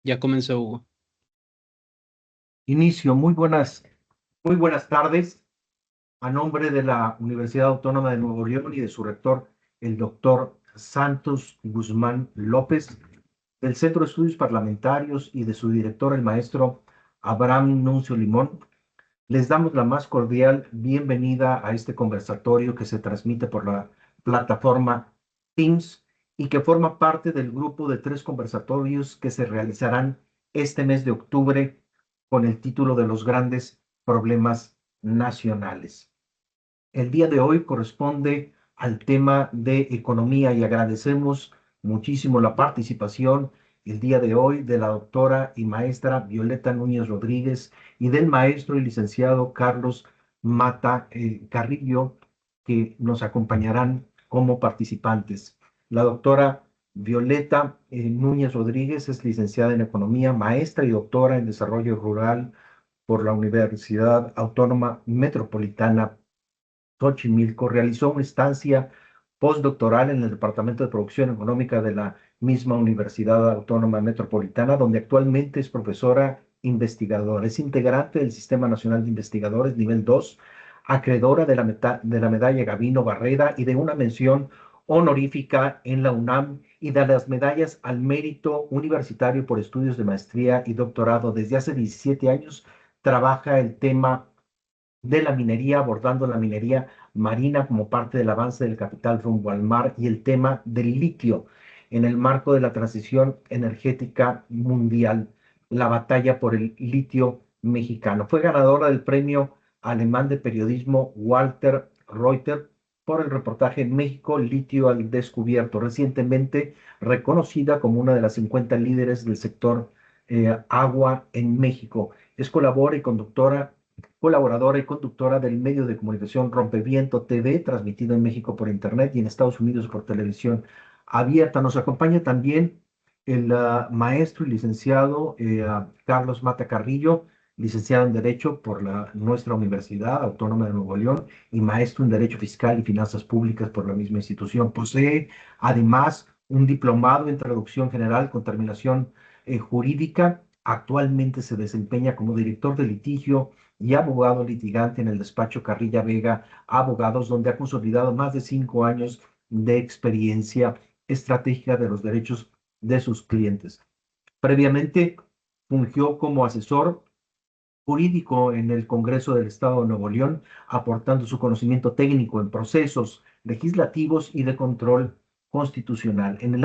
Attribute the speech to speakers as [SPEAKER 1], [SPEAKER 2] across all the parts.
[SPEAKER 1] Ya comenzó, Hugo.
[SPEAKER 2] Inicio, muy buenas tardes. A nombre de la Universidad Autónoma de Nuevo León y de su rector, el doctor Santos Guzmán López, del Centro de Estudios Parlamentarios y de su director, el maestro Abraham Nuncio Limón, les damos la más cordial bienvenida a este conversatorio que se transmite por la plataforma Teams y que forma parte del grupo de 3 conversatorios que se realizarán este mes de octubre con el título de los grandes problemas nacionales. El día de hoy corresponde al tema de economía y agradecemos muchísimo la participación el día de hoy de la doctora y maestra Violeta Núñez Rodríguez y del maestro y licenciado Carlos Mata Carrillo, que nos acompañarán como participantes. La doctora Violeta Núñez Rodríguez es licenciada en Economía, maestra y doctora en Desarrollo Rural por la Universidad Autónoma Metropolitana Xochimilco. Realizó una estancia postdoctoral en el Departamento de Producción Económica de la misma Universidad Autónoma Metropolitana, donde actualmente es profesora investigadora. Es integrante del Sistema Nacional de Investigadores nivel 2, acreedora de la medalla Gavino Barreda y de una mención honorífica en la UNAM y de las medallas al mérito universitario por estudios de maestría y doctorado. Desde hace 17 años trabaja el tema de la minería, abordando la minería marina como parte del avance del capital rumbo al mar y el tema del litio en el marco de la transición energética mundial, la batalla por el litio mexicano. Fue ganadora del premio alemán de periodismo Walter Reuter por el reportaje México, litio al descubierto, recientemente reconocida como una de las 50 líderes del sector agua en México. Es colaboradora y conductora del medio de comunicación Rompeviento TV, transmitido en México por Internet y en Estados Unidos por televisión abierta. Nos acompaña también el maestro y licenciado Carlos Mata Carrillo, licenciado en Derecho por nuestra Universidad Autónoma de Nuevo León y maestro en Derecho Fiscal y Finanzas Públicas por la misma institución. Posee además un diplomado en Traducción General con terminación jurídica. Actualmente se desempeña como director de litigio y abogado litigante en el despacho Carrilla Vega Abogados, donde ha consolidado más de 5 años de experiencia estratégica de los derechos de sus clientes. Previamente fungió como asesor jurídico en el Congreso del Estado de Nuevo León, aportando su conocimiento técnico en procesos legislativos y de control constitucional. En el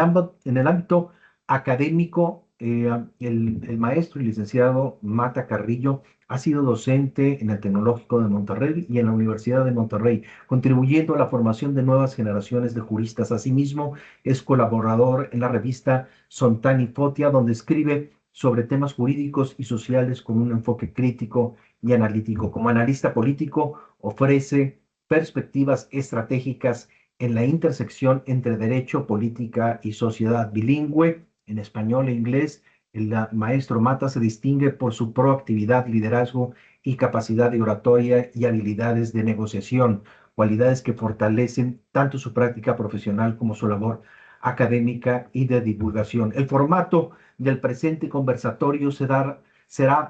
[SPEAKER 2] ámbito académico, el maestro y licenciado Mata Carrillo ha sido docente en el Tecnológico de Monterrey y en la Universidad de Monterrey, contribuyendo a la formación de nuevas generaciones de juristas. Asimismo, es colaborador en la revista Sontani Fotia, donde escribe sobre temas jurídicos y sociales con un enfoque crítico y analítico. Como analista político, ofrece perspectivas estratégicas en la intersección entre derecho, política y sociedad. Bilingüe en español e inglés, el maestro Mata se distingue por su proactividad, liderazgo y capacidad de oratoria y habilidades de negociación, cualidades que fortalecen tanto su práctica profesional como su labor académica y de divulgación. El formato del presente conversatorio será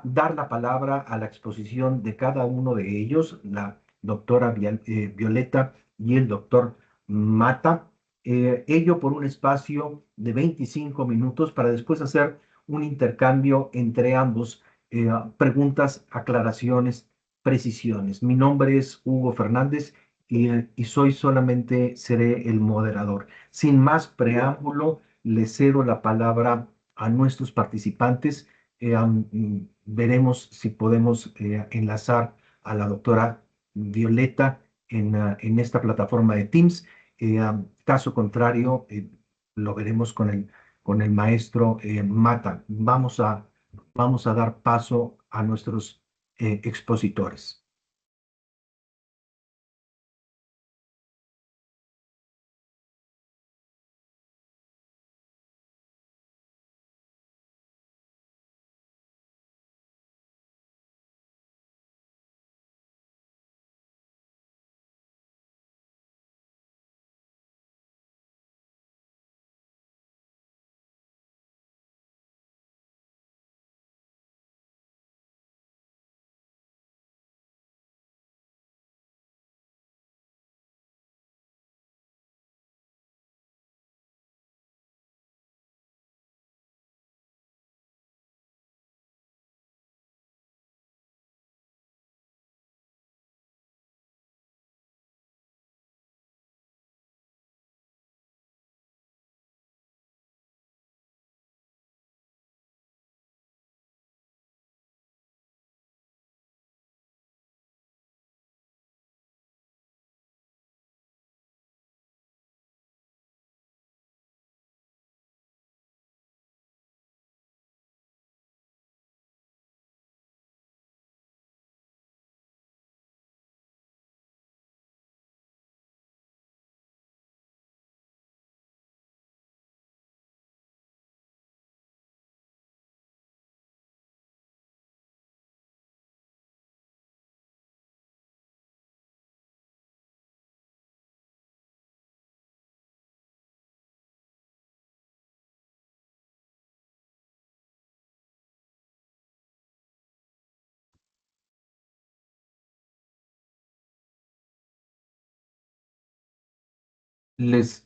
[SPEAKER 2] dar la palabra a la exposición de cada uno de ellos, la doctora Violeta y el doctor Mata, ello por un espacio de 25 minutos para después hacer un intercambio entre ambos, preguntas, aclaraciones, precisiones. Mi nombre es Hugo Fernández y seré el moderador. Sin más preámbulo, le cedo la palabra a nuestros participantes. Veremos si podemos enlazar a la doctora Violeta en esta plataforma de Teams. Caso contrario, lo veremos con el maestro Mata. Vamos a dar paso a nuestros expositores. Les,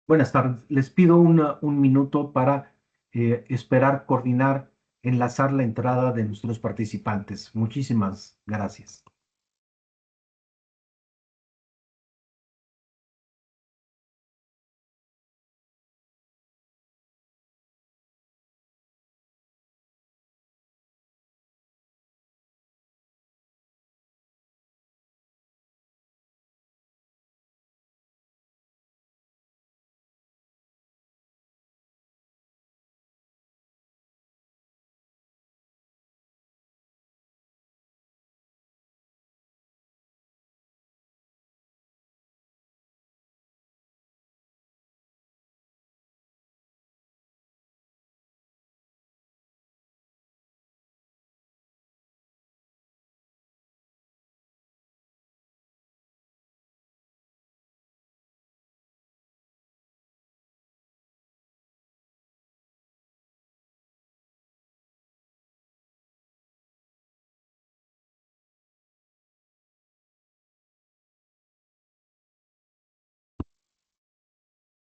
[SPEAKER 2] buenas tardes. Les pido un minuto para esperar, coordinar, enlazar la entrada de nuestros participantes. Muchísimas gracias.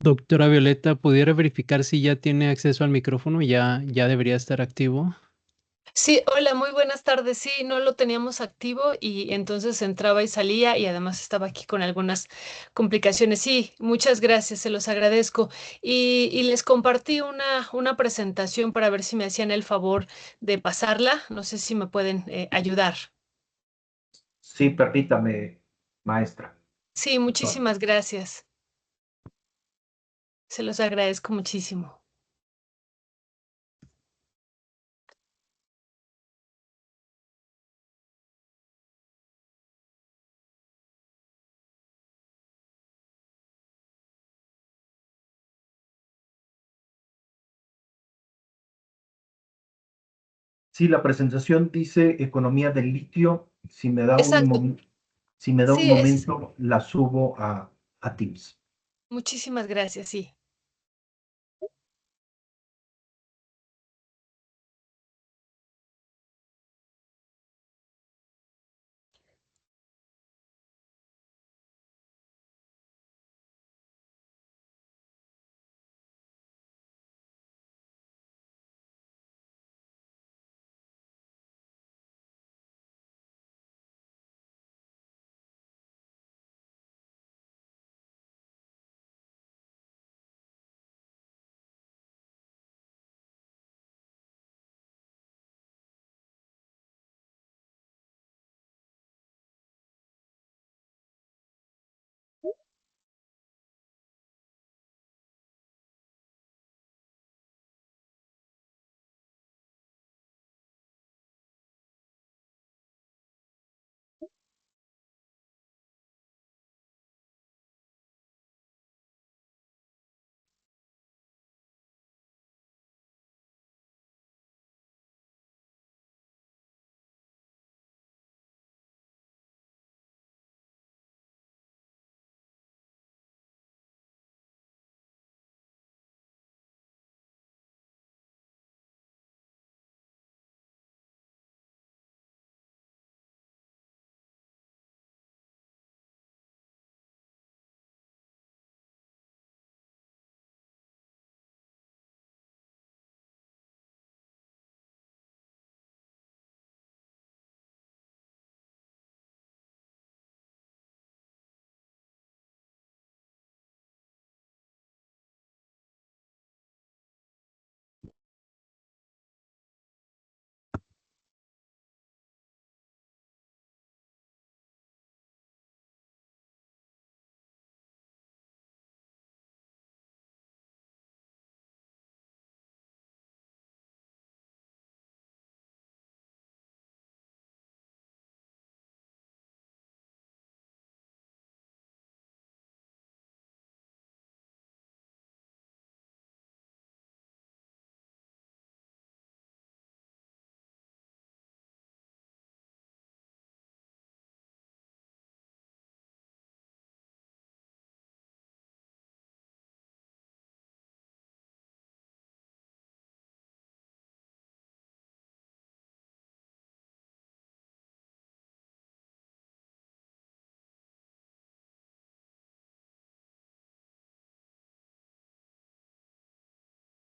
[SPEAKER 1] Doctora Violeta, ¿pudiera verificar si ya tiene acceso al micrófono? Ya debería estar activo.
[SPEAKER 3] Sí, hola, muy buenas tardes. Sí, no lo teníamos activo y entonces entraba y salía y además estaba aquí con algunas complicaciones. Sí, muchas gracias, se los agradezco. Y les compartí una presentación para ver si me hacían el favor de pasarla. No sé si me pueden ayudar.
[SPEAKER 2] Sí, permítame, maestra.
[SPEAKER 3] Sí,
[SPEAKER 2] Doctora.
[SPEAKER 3] muchísimas gracias. Se los agradezco muchísimo.
[SPEAKER 2] Sí, la presentación dice economía del litio.
[SPEAKER 3] Exacto.
[SPEAKER 2] Si me da un
[SPEAKER 3] Sí, es.
[SPEAKER 2] momento, la subo a Teams.
[SPEAKER 3] Muchísimas gracias, sí.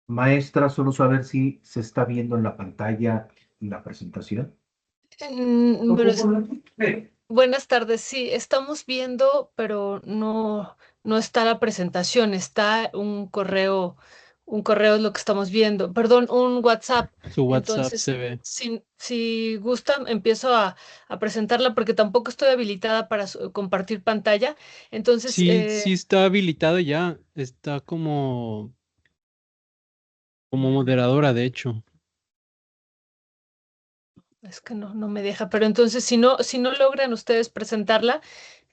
[SPEAKER 2] Maestra, solo saber si se está viendo en la pantalla la presentación.
[SPEAKER 3] Bueno, buenas tardes. Sí, estamos viendo, pero no está la presentación, está un correo es lo que estamos viendo, perdón, un WhatsApp.
[SPEAKER 1] Su WhatsApp
[SPEAKER 3] Entonces,
[SPEAKER 1] se ve.
[SPEAKER 3] si gustan, empiezo a presentarla porque tampoco estoy habilitada para compartir pantalla. Entonces,
[SPEAKER 1] Sí, sí está habilitado ya. Está como moderadora, de hecho.
[SPEAKER 3] es que no me deja, pero entonces si no logran ustedes presentarla,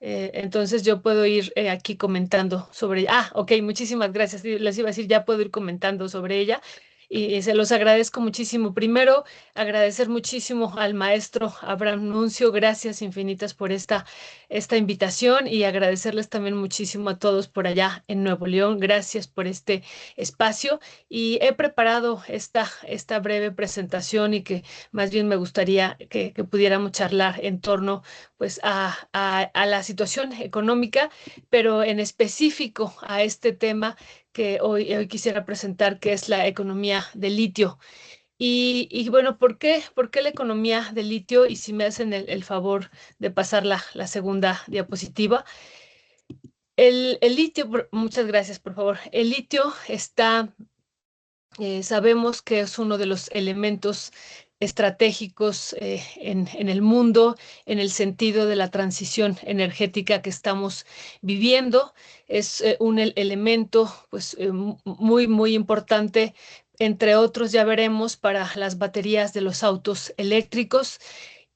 [SPEAKER 3] entonces yo puedo ir aquí comentando sobre ella. Ah, ok, muchísimas gracias. Sí, les iba a decir, ya puedo ir comentando sobre ella y se los agradezco muchísimo. Primero, agradecer muchísimo al maestro Abraham Nuncio. Gracias infinitas por esta invitación y agradecerles también muchísimo a todos por allá en Nuevo León. Gracias por este espacio y he preparado esta breve presentación y que más bien me gustaría que pudiéramos charlar en torno pues a la situación económica, pero en específico a este tema que hoy quisiera presentar, que es la economía del litio. Y bueno, por qué la economía del litio? Y si me hacen el favor de pasar la segunda diapositiva. El litio, muchas gracias, por favor. El litio está sabemos que es uno de los elementos estratégicos en el mundo en el sentido de la transición energética que estamos viviendo. Es un elemento pues, muy importante, entre otros ya veremos, para las baterías de los autos eléctricos.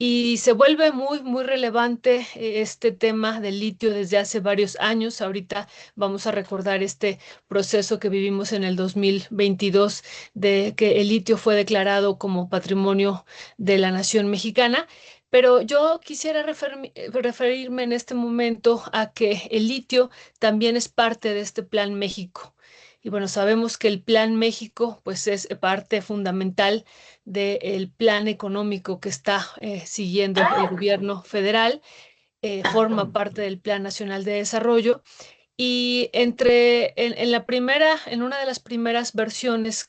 [SPEAKER 3] Y se vuelve muy relevante este tema del litio desde hace varios años. Ahorita vamos a recordar este proceso que vivimos en el 2022 de que el litio fue declarado como patrimonio de la nación mexicana. Pero yo quisiera referirme en este momento a que el litio también es parte de este Plan México. Y bueno, sabemos que el Plan México pues es parte fundamental del plan económico que está siguiendo el gobierno federal, forma parte del Plan Nacional de Desarrollo y en la primera, en una de las primeras versiones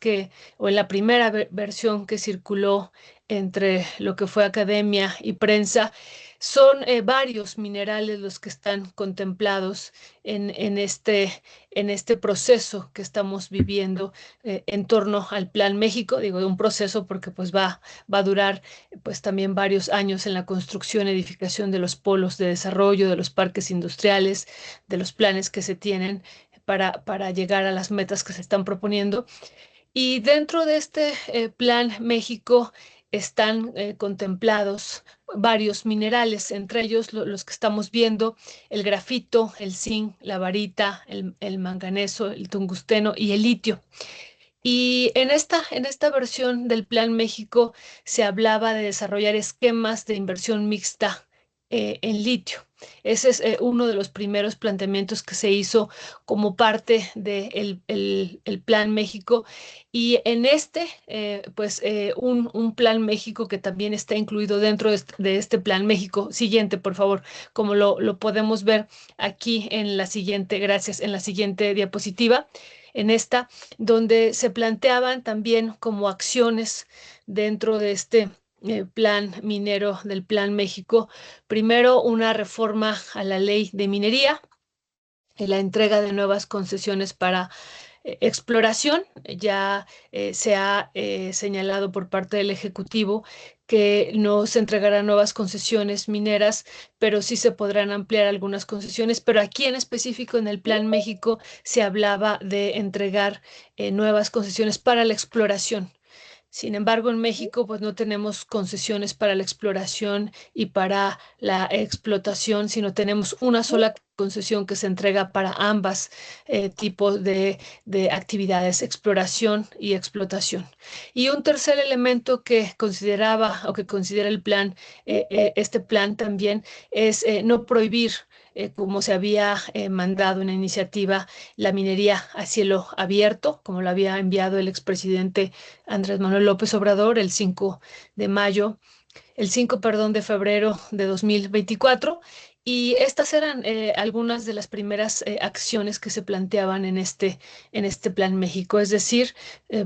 [SPEAKER 3] o en la primera versión que circuló entre lo que fue academia y prensa, son varios minerales los que están contemplados en, en este, en este proceso que estamos viviendo en torno al Plan México. Digo, de un proceso porque pues va a durar pues también varios años en la construcción, edificación de los polos de desarrollo, de los parques industriales, de los planes que se tienen para llegar a las metas que se están proponiendo. Y dentro de este Plan México están contemplados varios minerales, entre ellos los que estamos viendo, el grafito, el zinc, la varita, el manganeso, el tungsteno y el litio. Y en esta versión del Plan México se hablaba de desarrollar esquemas de inversión mixta en litio. Ese es uno de los primeros planteamientos que se hizo como parte del el Plan México. Y en un Plan México que también está incluido dentro de este Plan México. Siguiente, por favor, como lo podemos ver aquí en la siguiente, gracias, en la siguiente diapositiva. En esta donde se planteaban también como acciones dentro de este plan minero del Plan México. Primero, una reforma a la ley de minería, la entrega de nuevas concesiones para exploración. Ya se ha señalado por parte del Ejecutivo que no se entregarán nuevas concesiones mineras, pero sí se podrán ampliar algunas concesiones. Pero aquí en específico en el Plan México se hablaba de entregar nuevas concesiones para la exploración. Sin embargo, en México, pues no tenemos concesiones para la exploración y para la explotación, sino tenemos una sola concesión que se entrega para ambas tipos de actividades, exploración y explotación. Y un tercer elemento que consideraba o que considera el plan, este plan también, es no prohibir como se había mandado una iniciativa, la minería a cielo abierto, como lo había enviado el expresidente Andrés Manuel López Obrador el 5 de mayo, el 5, perdón, de febrero de 2024. Y estas eran algunas de las primeras acciones que se planteaban en este Plan México, es decir,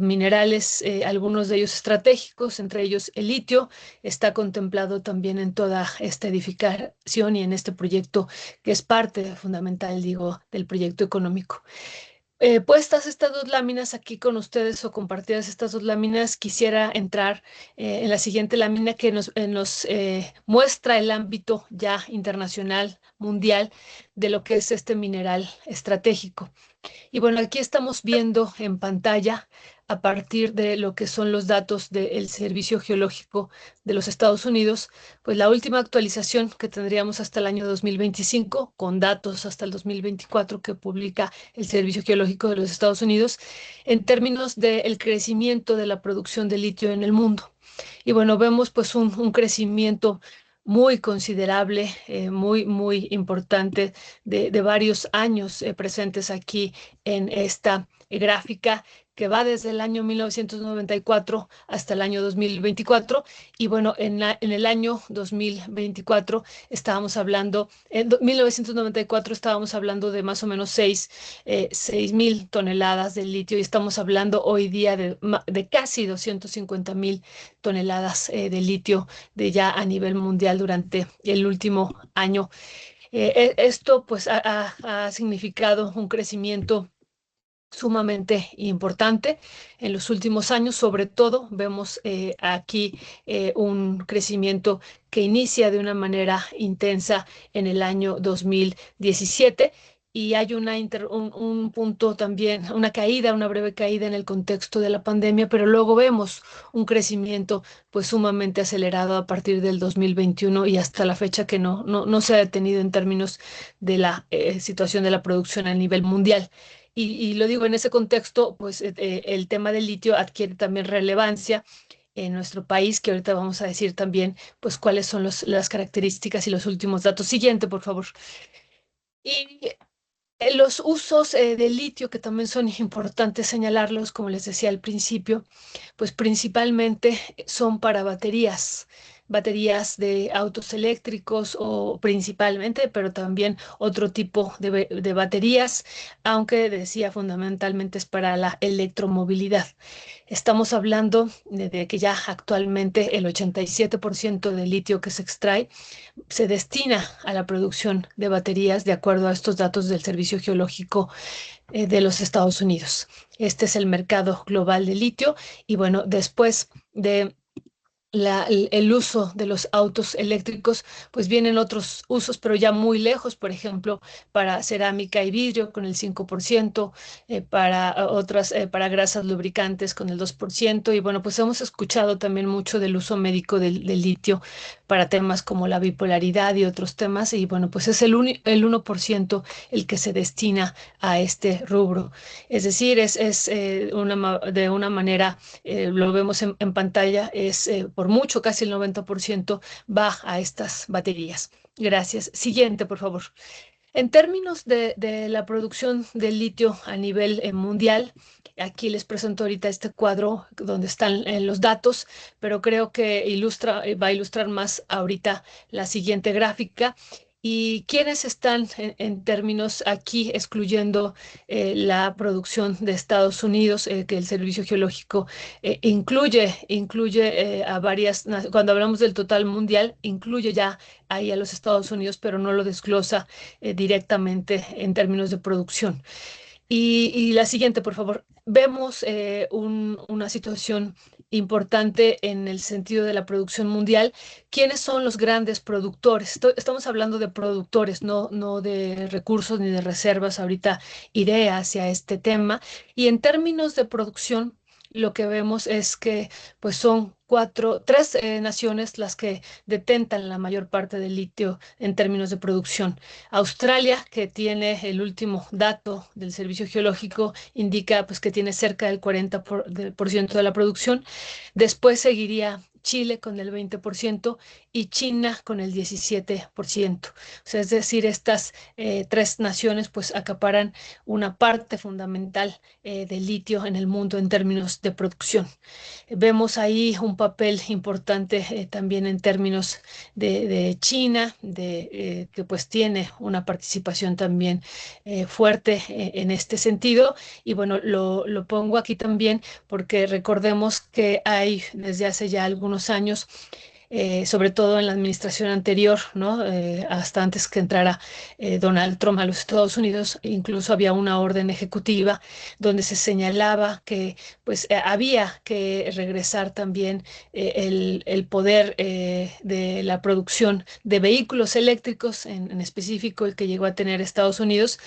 [SPEAKER 3] minerales, algunos de ellos estratégicos, entre ellos el litio, está contemplado también en toda esta edificación y en este proyecto que es parte fundamental, digo, del proyecto económico. Puestas estas dos láminas aquí con ustedes o compartidas estas dos láminas, quisiera entrar en la siguiente lámina que nos muestra el ámbito ya internacional, mundial, de lo que es este mineral estratégico. Y bueno, aquí estamos viendo en pantalla a partir de lo que son los datos del Servicio Geológico de los Estados Unidos, pues la última actualización que tendríamos hasta el año 2025, con datos hasta el 2024 que publica el Servicio Geológico de los Estados Unidos, en términos del crecimiento de la producción de litio en el mundo. Y bueno, vemos pues un crecimiento muy considerable, muy importante de varios años presentes aquí en esta gráfica que va desde el año 1994 hasta el año 2024. Y bueno, en el año 2024 estábamos hablando, en 1994 estábamos hablando de más o menos 6.000 toneladas de litio y estamos hablando hoy día de casi 250.000 toneladas de litio de ya a nivel mundial durante el último año. Esto pues ha significado un crecimiento sumamente importante en los últimos años. Sobre todo vemos aquí un crecimiento que inicia de una manera intensa en el año 2017 y hay un punto también, una caída, una breve caída en el contexto de la pandemia, pero luego vemos un crecimiento pues sumamente acelerado a partir del 2021 y hasta la fecha que no se ha detenido en términos de la situación de la producción a nivel mundial. Y lo digo en ese contexto, pues el tema del litio adquiere también relevancia en nuestro país, que ahorita vamos a decir también, pues cuáles son las características y los últimos datos. Siguiente, por favor. Y los usos del litio, que también son importantes señalarlos, como les decía al principio, pues principalmente son para baterías de autos eléctricos o principalmente, pero también otro tipo de baterías, aunque decía fundamentalmente es para la electromovilidad. Estamos hablando de que ya actualmente el 87% del litio que se extrae se destina a la producción de baterías de acuerdo a estos datos del Servicio Geológico de los Estados Unidos. Este es el mercado global de litio y bueno, después de el uso de los autos eléctricos, pues vienen otros usos, pero ya muy lejos, por ejemplo, para cerámica y vidrio con el 5%, para otras, para grasas lubricantes con el 2%, y bueno, pues hemos escuchado también mucho del uso médico del litio para temas como la bipolaridad y otros temas, y bueno, pues es el 1% el que se destina a este rubro. Es decir, de una manera, lo vemos en pantalla, es por mucho, casi el 90% va a estas baterías. Gracias. Siguiente, por favor. En términos de la producción de litio a nivel mundial, aquí les presento ahorita este cuadro donde están los datos, pero creo que va a ilustrar más ahorita la siguiente gráfica. ¿Y quiénes están en términos aquí, excluyendo la producción de Estados Unidos, que el Servicio Geológico incluye a cuando hablamos del total mundial, incluye ya ahí a los Estados Unidos, pero no lo desglosa directamente en términos de producción? Y la siguiente, por favor. Vemos una situación importante en el sentido de la producción mundial. ¿Quiénes son los grandes productores? Estamos hablando de productores, no de recursos ni de reservas. Ahorita iré hacia este tema. Y en términos de producción, lo que vemos es que pues son tres naciones las que detentan la mayor parte del litio en términos de producción. Australia, que tiene el último dato del Servicio Geológico, indica pues que tiene cerca del 40% de la producción. Después seguiría Chile con el 20% y China con el 17%. O sea, es decir, estas tres naciones pues acaparan una parte fundamental del litio en el mundo en términos de producción. Vemos ahí un papel importante también en términos de China, que pues tiene una participación también fuerte en este sentido. Y bueno, lo pongo aquí también porque recordemos que hay desde hace ya algunos años sobre todo en la administración anterior, ¿no? Hasta antes que entrara Donald Trump a los Estados Unidos, incluso había una orden ejecutiva donde se señalaba que pues había que regresar también el poder de la producción de vehículos eléctricos, en específico el que llegó a tener Estados Unidos,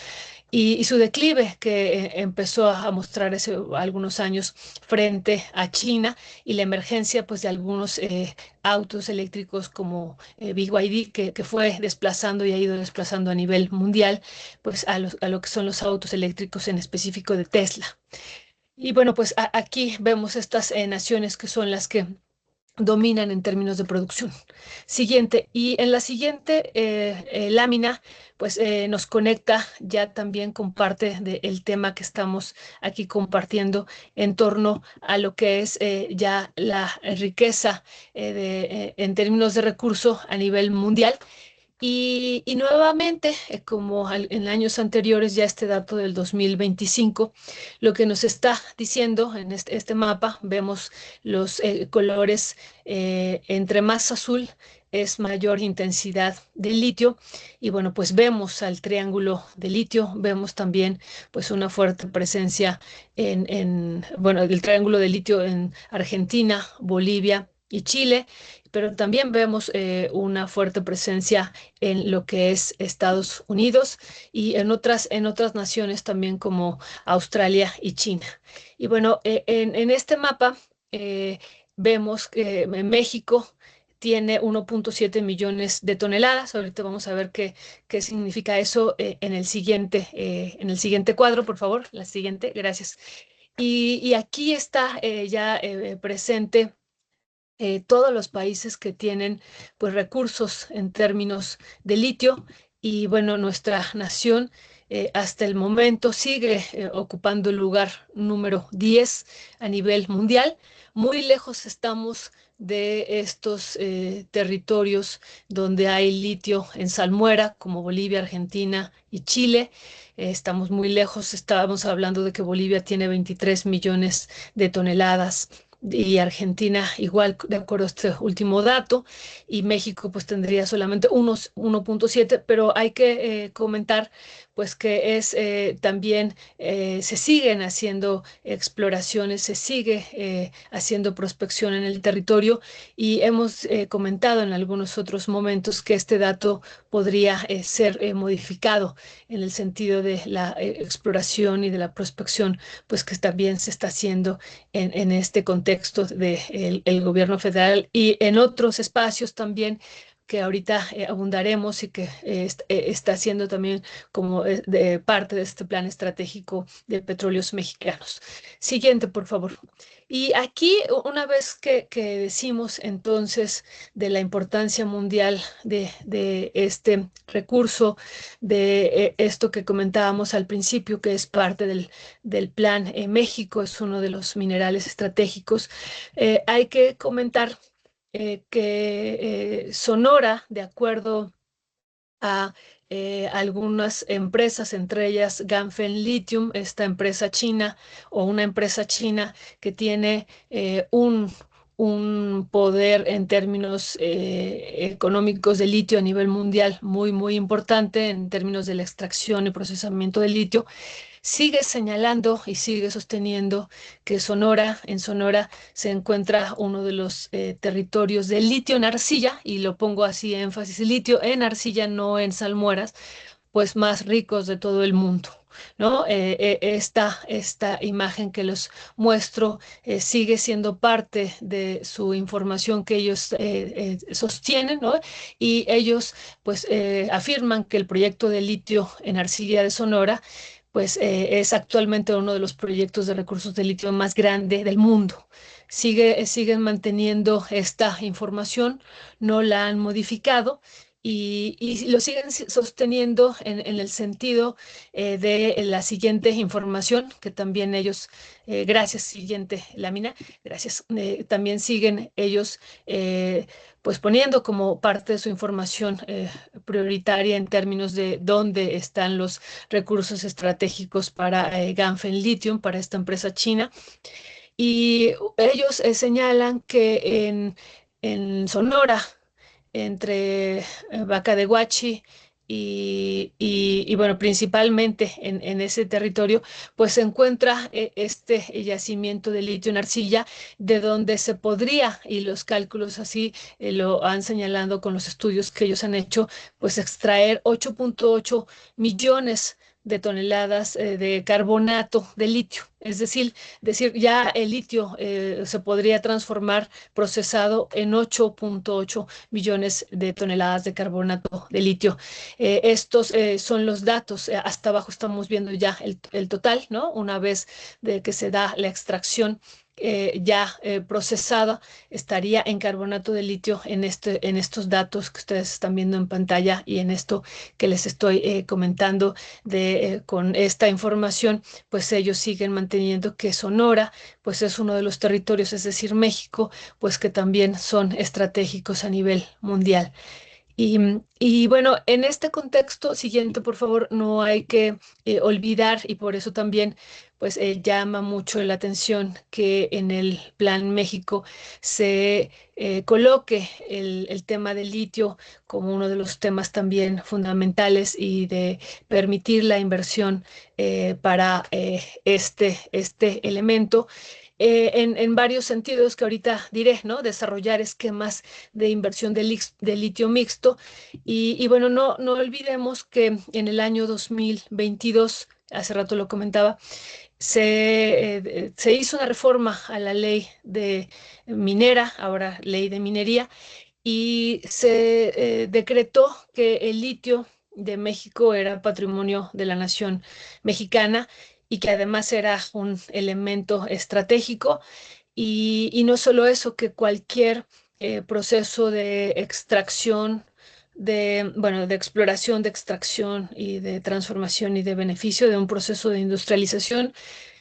[SPEAKER 3] y su declive que empezó a mostrar hace algunos años frente a China y la emergencia pues de algunos autos eléctricos como BYD que fue desplazando y ha ido desplazando a nivel mundial pues a lo que son los autos eléctricos en específico de Tesla. Y bueno, pues aquí vemos estas naciones que son las que dominan en términos de producción. Siguiente, y en la siguiente lámina, pues nos conecta ya también con parte del tema que estamos aquí compartiendo en torno a lo que es ya la riqueza en términos de recurso a nivel mundial. Y nuevamente, como en años anteriores, ya este dato del 2025, lo que nos está diciendo en este mapa, vemos los colores, entre más azul es mayor intensidad de litio. Y bueno, pues vemos al triángulo de litio, vemos también pues una fuerte presencia bueno, el triángulo de litio en Argentina, Bolivia y Chile, pero también vemos una fuerte presencia en lo que es Estados Unidos y en otras naciones también como Australia y China. Y bueno, en este mapa vemos que México tiene 1.7 millones de toneladas. Ahorita vamos a ver qué significa eso en el siguiente cuadro, por favor. La siguiente, gracias. Y aquí está ya presente todos los países que tienen pues recursos en términos de litio y bueno, nuestra nación hasta el momento sigue ocupando el lugar número 10 a nivel mundial. Muy lejos estamos de estos territorios donde hay litio en salmuera, como Bolivia, Argentina y Chile. Estamos muy lejos, estábamos hablando de que Bolivia tiene 23 millones de toneladas y Argentina igual, de acuerdo a este último dato, y México pues tendría solamente unos 1.7, pero hay que comentar pues que es también se siguen haciendo exploraciones, se sigue haciendo prospección en el territorio y hemos comentado en algunos otros momentos que este dato podría ser modificado en el sentido de la exploración y de la prospección pues que también se está haciendo en este contexto del gobierno federal y en otros espacios también que ahorita abundaremos y que está haciendo también como de parte de este plan estratégico de petróleos mexicanos. Siguiente, por favor. Y aquí, una vez que decimos entonces de la importancia mundial de este recurso, de esto que comentábamos al principio, que es parte del plan México, es uno de los minerales estratégicos, hay que comentar que Sonora, de acuerdo a algunas empresas, entre ellas Ganfeng Lithium, esta empresa china o una empresa china que tiene un poder en términos económicos de litio a nivel mundial muy, muy importante en términos de la extracción y procesamiento de litio, sigue señalando y sigue sosteniendo que en Sonora se encuentra uno de los territorios de litio en arcilla, y lo pongo así énfasis, litio en arcilla, no en salmueras, pues más ricos de todo el mundo. ¿No? Esta imagen que les muestro sigue siendo parte de su información que ellos sostienen, ¿no? Y ellos pues afirman que el proyecto de litio en arcilla de Sonora pues es actualmente uno de los proyectos de recursos de litio más grande del mundo. Siguen manteniendo esta información, no la han modificado y lo siguen sosteniendo en el sentido de la siguiente información, que también ellos, gracias, siguiente lámina, gracias, también siguen ellos pues poniendo como parte de su información prioritaria en términos de dónde están los recursos estratégicos para Ganfeng Lithium, para esta empresa china. Y ellos señalan que en Sonora, entre Vaca de Huachi bueno, principalmente en ese territorio, pues se encuentra este yacimiento de litio en arcilla, de donde se podría, y los cálculos así lo han señalado con los estudios que ellos han hecho, pues extraer 8.8 millones de toneladas de carbonato de litio. Es decir, ya el litio se podría transformar procesado en 8.8 millones de toneladas de carbonato de litio. Estos son los datos. Hasta abajo estamos viendo ya el total, ¿no? Una vez de que se da la extracción ya procesada, estaría en carbonato de litio en estos datos que ustedes están viendo en pantalla y en esto que les estoy comentando con esta información, pues ellos siguen manteniendo que Sonora, pues es uno de los territorios, es decir, México, pues que también son estratégicos a nivel mundial. Y bueno, en este contexto siguiente, por favor, no hay que olvidar, y por eso también pues llama mucho la atención que en el Plan México se coloque el tema del litio como uno de los temas también fundamentales y de permitir la inversión para este elemento en varios sentidos que ahorita diré, ¿no? Desarrollar esquemas de inversión de litio mixto. Y bueno, no olvidemos que en el año 2022, hace rato lo comentaba, se hizo una reforma a la ley de minera, ahora ley de minería, y se decretó que el litio de México era patrimonio de la nación mexicana y que además era un elemento estratégico. Y no solo eso, que cualquier proceso de extracción, bueno, de exploración, de extracción y de transformación y de beneficio de un proceso de industrialización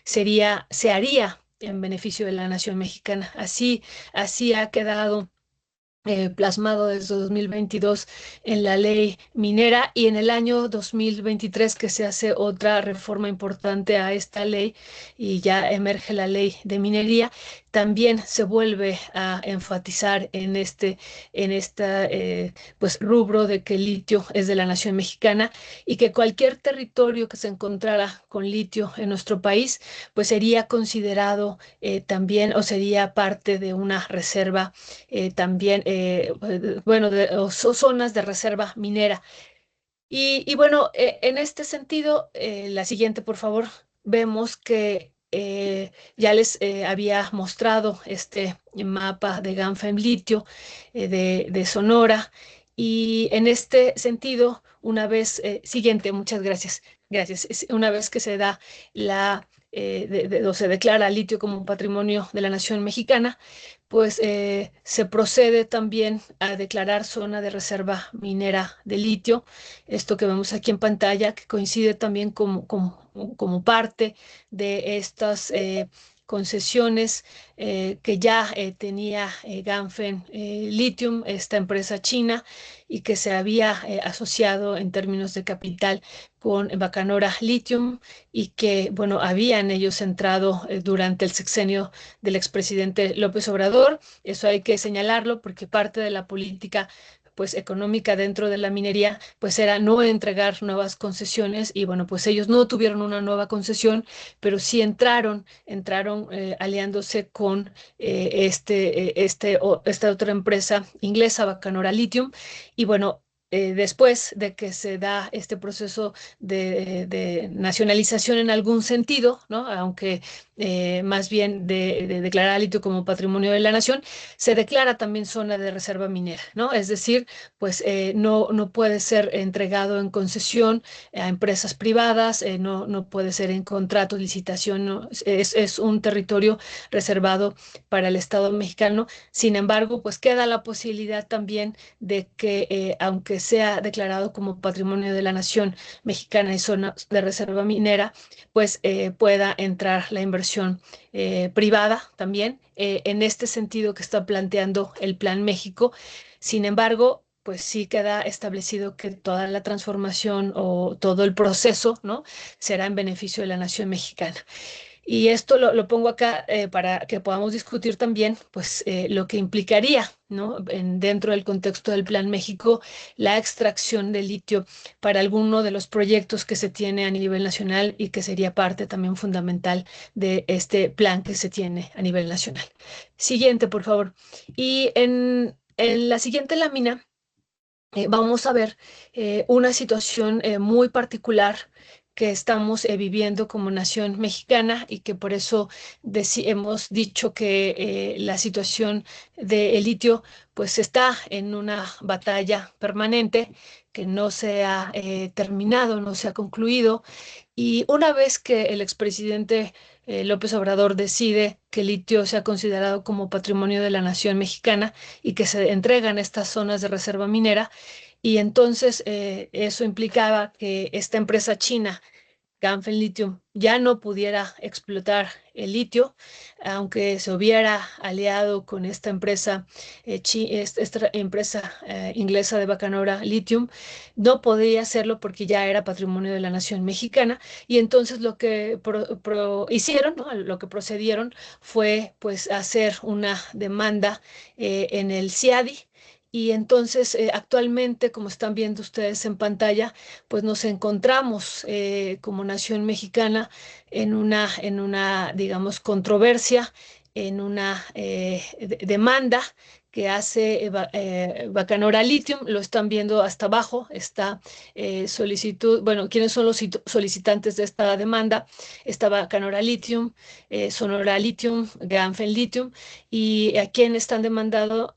[SPEAKER 3] se haría en beneficio de la nación mexicana. Así ha quedado plasmado desde 2022 en la ley minera y en el año 2023 que se hace otra reforma importante a esta ley y ya emerge la ley de minería, también se vuelve a enfatizar en esta pues rubro de que el litio es de la nación mexicana y que cualquier territorio que se encontrara con litio en nuestro país pues sería considerado también o sería parte de una reserva también, bueno, zonas de reserva minera. Y bueno, en este sentido, la siguiente, por favor, vemos que ya les había mostrado este mapa de Ganfeng Litio de Sonora. Y en este sentido, una vez, siguiente, muchas gracias. Gracias. Una vez que se da o se declara litio como un patrimonio de la nación mexicana, pues se procede también a declarar zona de reserva minera de litio, esto que vemos aquí en pantalla, que coincide también como parte de estas concesiones que ya tenía Ganfeng Lithium, esta empresa china, y que se había asociado en términos de capital con Bacanora Lithium y que, bueno, habían ellos entrado durante el sexenio del expresidente López Obrador. Eso hay que señalarlo porque parte de la política pues económica dentro de la minería pues era no entregar nuevas concesiones y bueno pues ellos no tuvieron una nueva concesión pero sí entraron aliándose con esta otra empresa inglesa Bacanora Lithium y bueno después de que se da este proceso de nacionalización en algún sentido, ¿no? Aunque más bien de declarar al litio como patrimonio de la nación, se declara también zona de reserva minera, ¿no? Es decir, pues no puede ser entregado en concesión a empresas privadas, no puede ser en contrato, licitación, no, es un territorio reservado para el Estado mexicano. Sin embargo, pues queda la posibilidad también de que, aunque sea declarado como patrimonio de la nación mexicana y zona de reserva minera, pues pueda entrar la inversión privada también, en este sentido que está planteando el Plan México. Sin embargo, pues sí queda establecido que toda la transformación o todo el proceso, ¿no?, será en beneficio de la nación mexicana. Y esto lo pongo acá para que podamos discutir también, pues, lo que implicaría, ¿no?, dentro del contexto del Plan México, la extracción de litio para alguno de los proyectos que se tiene a nivel nacional y que sería parte también fundamental de este plan que se tiene a nivel nacional. Siguiente, por favor. Y en la siguiente lámina vamos a ver una situación muy particular que estamos viviendo como nación mexicana y que por eso hemos dicho que la situación del litio pues está en una batalla permanente que no se ha terminado, no se ha concluido. Y una vez que el expresidente López Obrador decide que el litio sea considerado como patrimonio de la nación mexicana y que se entregan estas zonas de reserva minera, y entonces eso implicaba que esta empresa china, Ganfeng Lithium, ya no pudiera explotar el litio, aunque se hubiera aliado con esta empresa, esta empresa inglesa de Bacanora Lithium, no podía hacerlo porque ya era patrimonio de la nación mexicana. Y entonces lo que hicieron, ¿no?, lo que procedieron fue pues hacer una demanda en el CIADI. Y entonces actualmente, como están viendo ustedes en pantalla, pues nos encontramos como nación mexicana en una, digamos, controversia, en una demanda que hace Bacanora Lithium. Lo están viendo hasta abajo, esta solicitud. Bueno, ¿quiénes son los solicitantes de esta demanda? Está Bacanora Lithium, Sonora Lithium, Ganfeng Lithium. ¿Y a quién están demandando?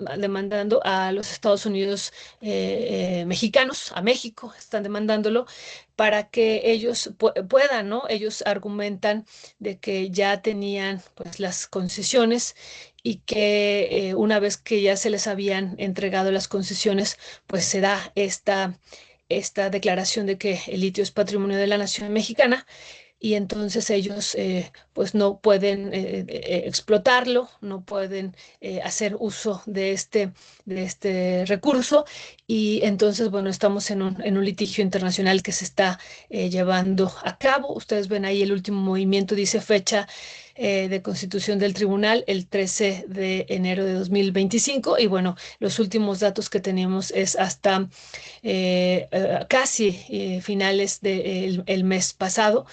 [SPEAKER 3] A los Estados Unidos mexicanos, a México, están demandándolo para que ellos puedan, ¿no? Ellos argumentan de que ya tenían pues las concesiones y que una vez que ya se les habían entregado las concesiones, pues se da esta declaración de que el litio es patrimonio de la nación mexicana. Y entonces ellos pues no pueden explotarlo, no pueden hacer uso de este recurso. Y entonces, bueno, estamos en un litigio internacional que se está llevando a cabo. Ustedes ven ahí el último movimiento, dice fecha de constitución del tribunal, el 13 de enero de 2025. Y bueno, los últimos datos que tenemos es hasta casi finales del mes pasado.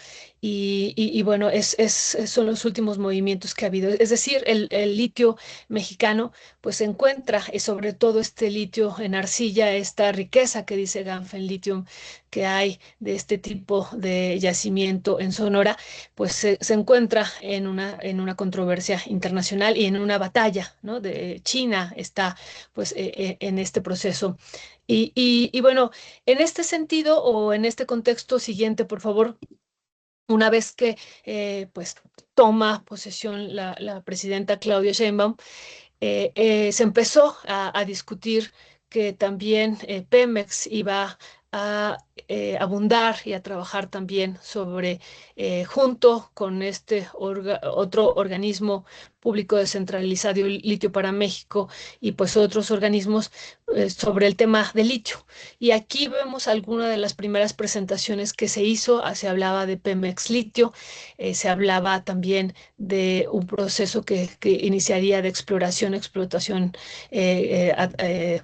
[SPEAKER 3] Y bueno, son los últimos movimientos que ha habido. Es decir, el litio mexicano pues se encuentra, y sobre todo este litio en arcilla, esta riqueza que dice Ganfeng Lithium que hay de este tipo de yacimiento en Sonora, pues se encuentra en una controversia internacional y en una batalla, ¿no? China está pues en este proceso. Y bueno, en este sentido o en este contexto siguiente, por favor. Una vez que pues toma posesión la presidenta Claudia Sheinbaum, se empezó a discutir que también Pemex iba a abundar y a trabajar también sobre, junto con este otro organismo público descentralizado, Litio para México, y pues otros organismos sobre el tema del litio. Y aquí vemos algunas de las primeras presentaciones que se hizo. Se hablaba de Pemex Litio, se hablaba también de un proceso que iniciaría de explotación,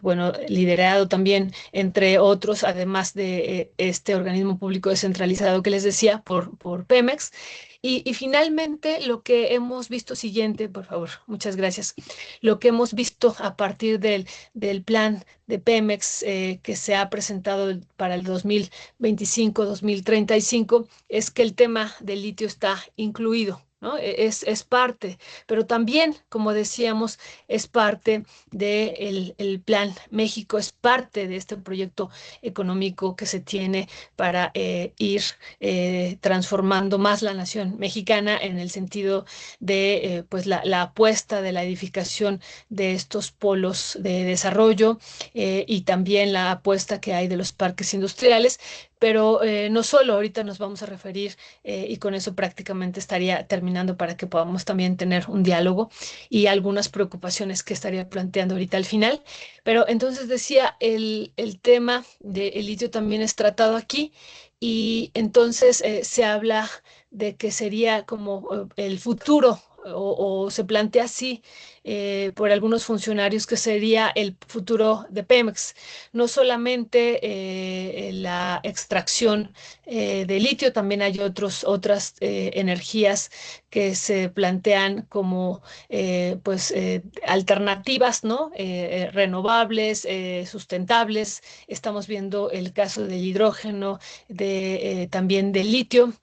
[SPEAKER 3] bueno, liderado también, entre otros, además de este organismo público descentralizado que les decía, por Pemex. Y finalmente lo que hemos visto, siguiente, por favor, muchas gracias. Lo que hemos visto a partir del plan de Pemex que se ha presentado para el 2025-2035 es que el tema del litio está incluido ¿no? Es parte, pero también, como decíamos, es parte del el Plan México, es parte de este proyecto económico que se tiene para ir transformando más la nación mexicana en el sentido de pues la apuesta de la edificación de estos polos de desarrollo y también la apuesta que hay de los parques industriales. Pero no solo, ahorita nos vamos a referir y con eso prácticamente estaría terminando para que podamos también tener un diálogo y algunas preocupaciones que estaría planteando ahorita al final. Pero entonces decía, el tema del litio también es tratado aquí y entonces se habla de que sería como el futuro. O se plantea así por algunos funcionarios que sería el futuro de Pemex, no solamente la extracción de litio, también hay otras energías que se plantean como pues alternativas, ¿no? Renovables, sustentables. Estamos viendo el caso del hidrógeno, también del litio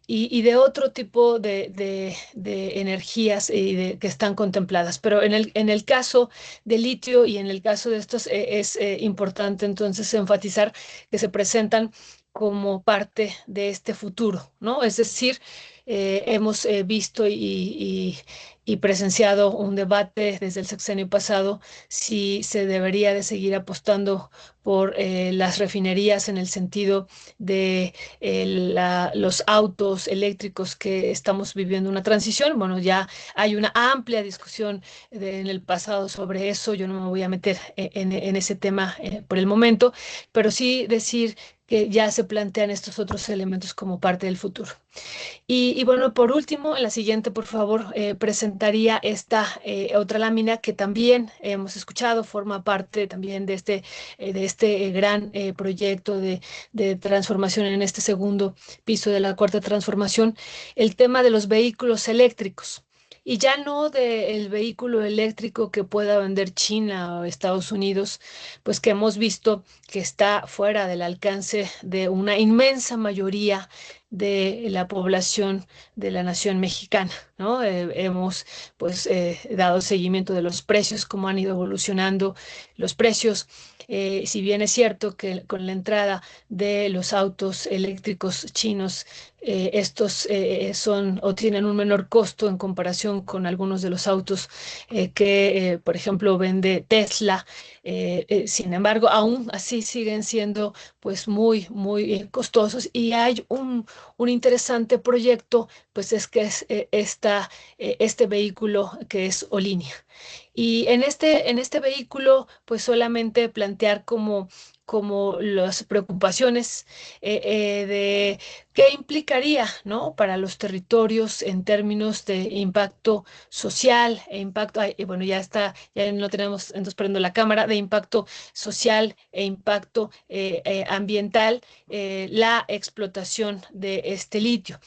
[SPEAKER 3] y de otro tipo de energías que están contempladas. Pero en el caso del litio y en el caso de estos es importante entonces enfatizar que se presentan como parte de este futuro, ¿no? Es decir, hemos visto y presenciado un debate desde el sexenio pasado si se debería de seguir apostando por las refinerías en el sentido de los autos eléctricos que estamos viviendo una transición. Bueno, ya hay una amplia discusión en el pasado sobre eso. Yo no me voy a meter en ese tema por el momento, pero sí decir que ya se plantean estos otros elementos como parte del futuro. Y bueno, por último, en la siguiente, por favor, presentaría esta otra lámina que también hemos escuchado, forma parte también de este gran proyecto de transformación en este segundo piso de la cuarta transformación, el tema de los vehículos eléctricos. Y ya no del vehículo eléctrico que pueda vender China o Estados Unidos, pues que hemos visto que está fuera del alcance de una inmensa mayoría de la población de la nación mexicana, ¿no? Hemos pues dado seguimiento de los precios, cómo han ido evolucionando los precios. Si bien es cierto que con la entrada de los autos eléctricos chinos, estos son o tienen un menor costo en comparación con algunos de los autos por ejemplo, vende Tesla. Sin embargo, aún así siguen siendo pues muy costosos y hay un interesante proyecto, pues es que es este vehículo que es Olinia. Y en este vehículo, pues solamente plantear como las preocupaciones de qué implicaría, ¿no? Para los territorios en términos de impacto social e impacto, ay, y bueno, ya está, ya no tenemos, entonces prendo la cámara, de impacto social e impacto ambiental, la explotación de este litio.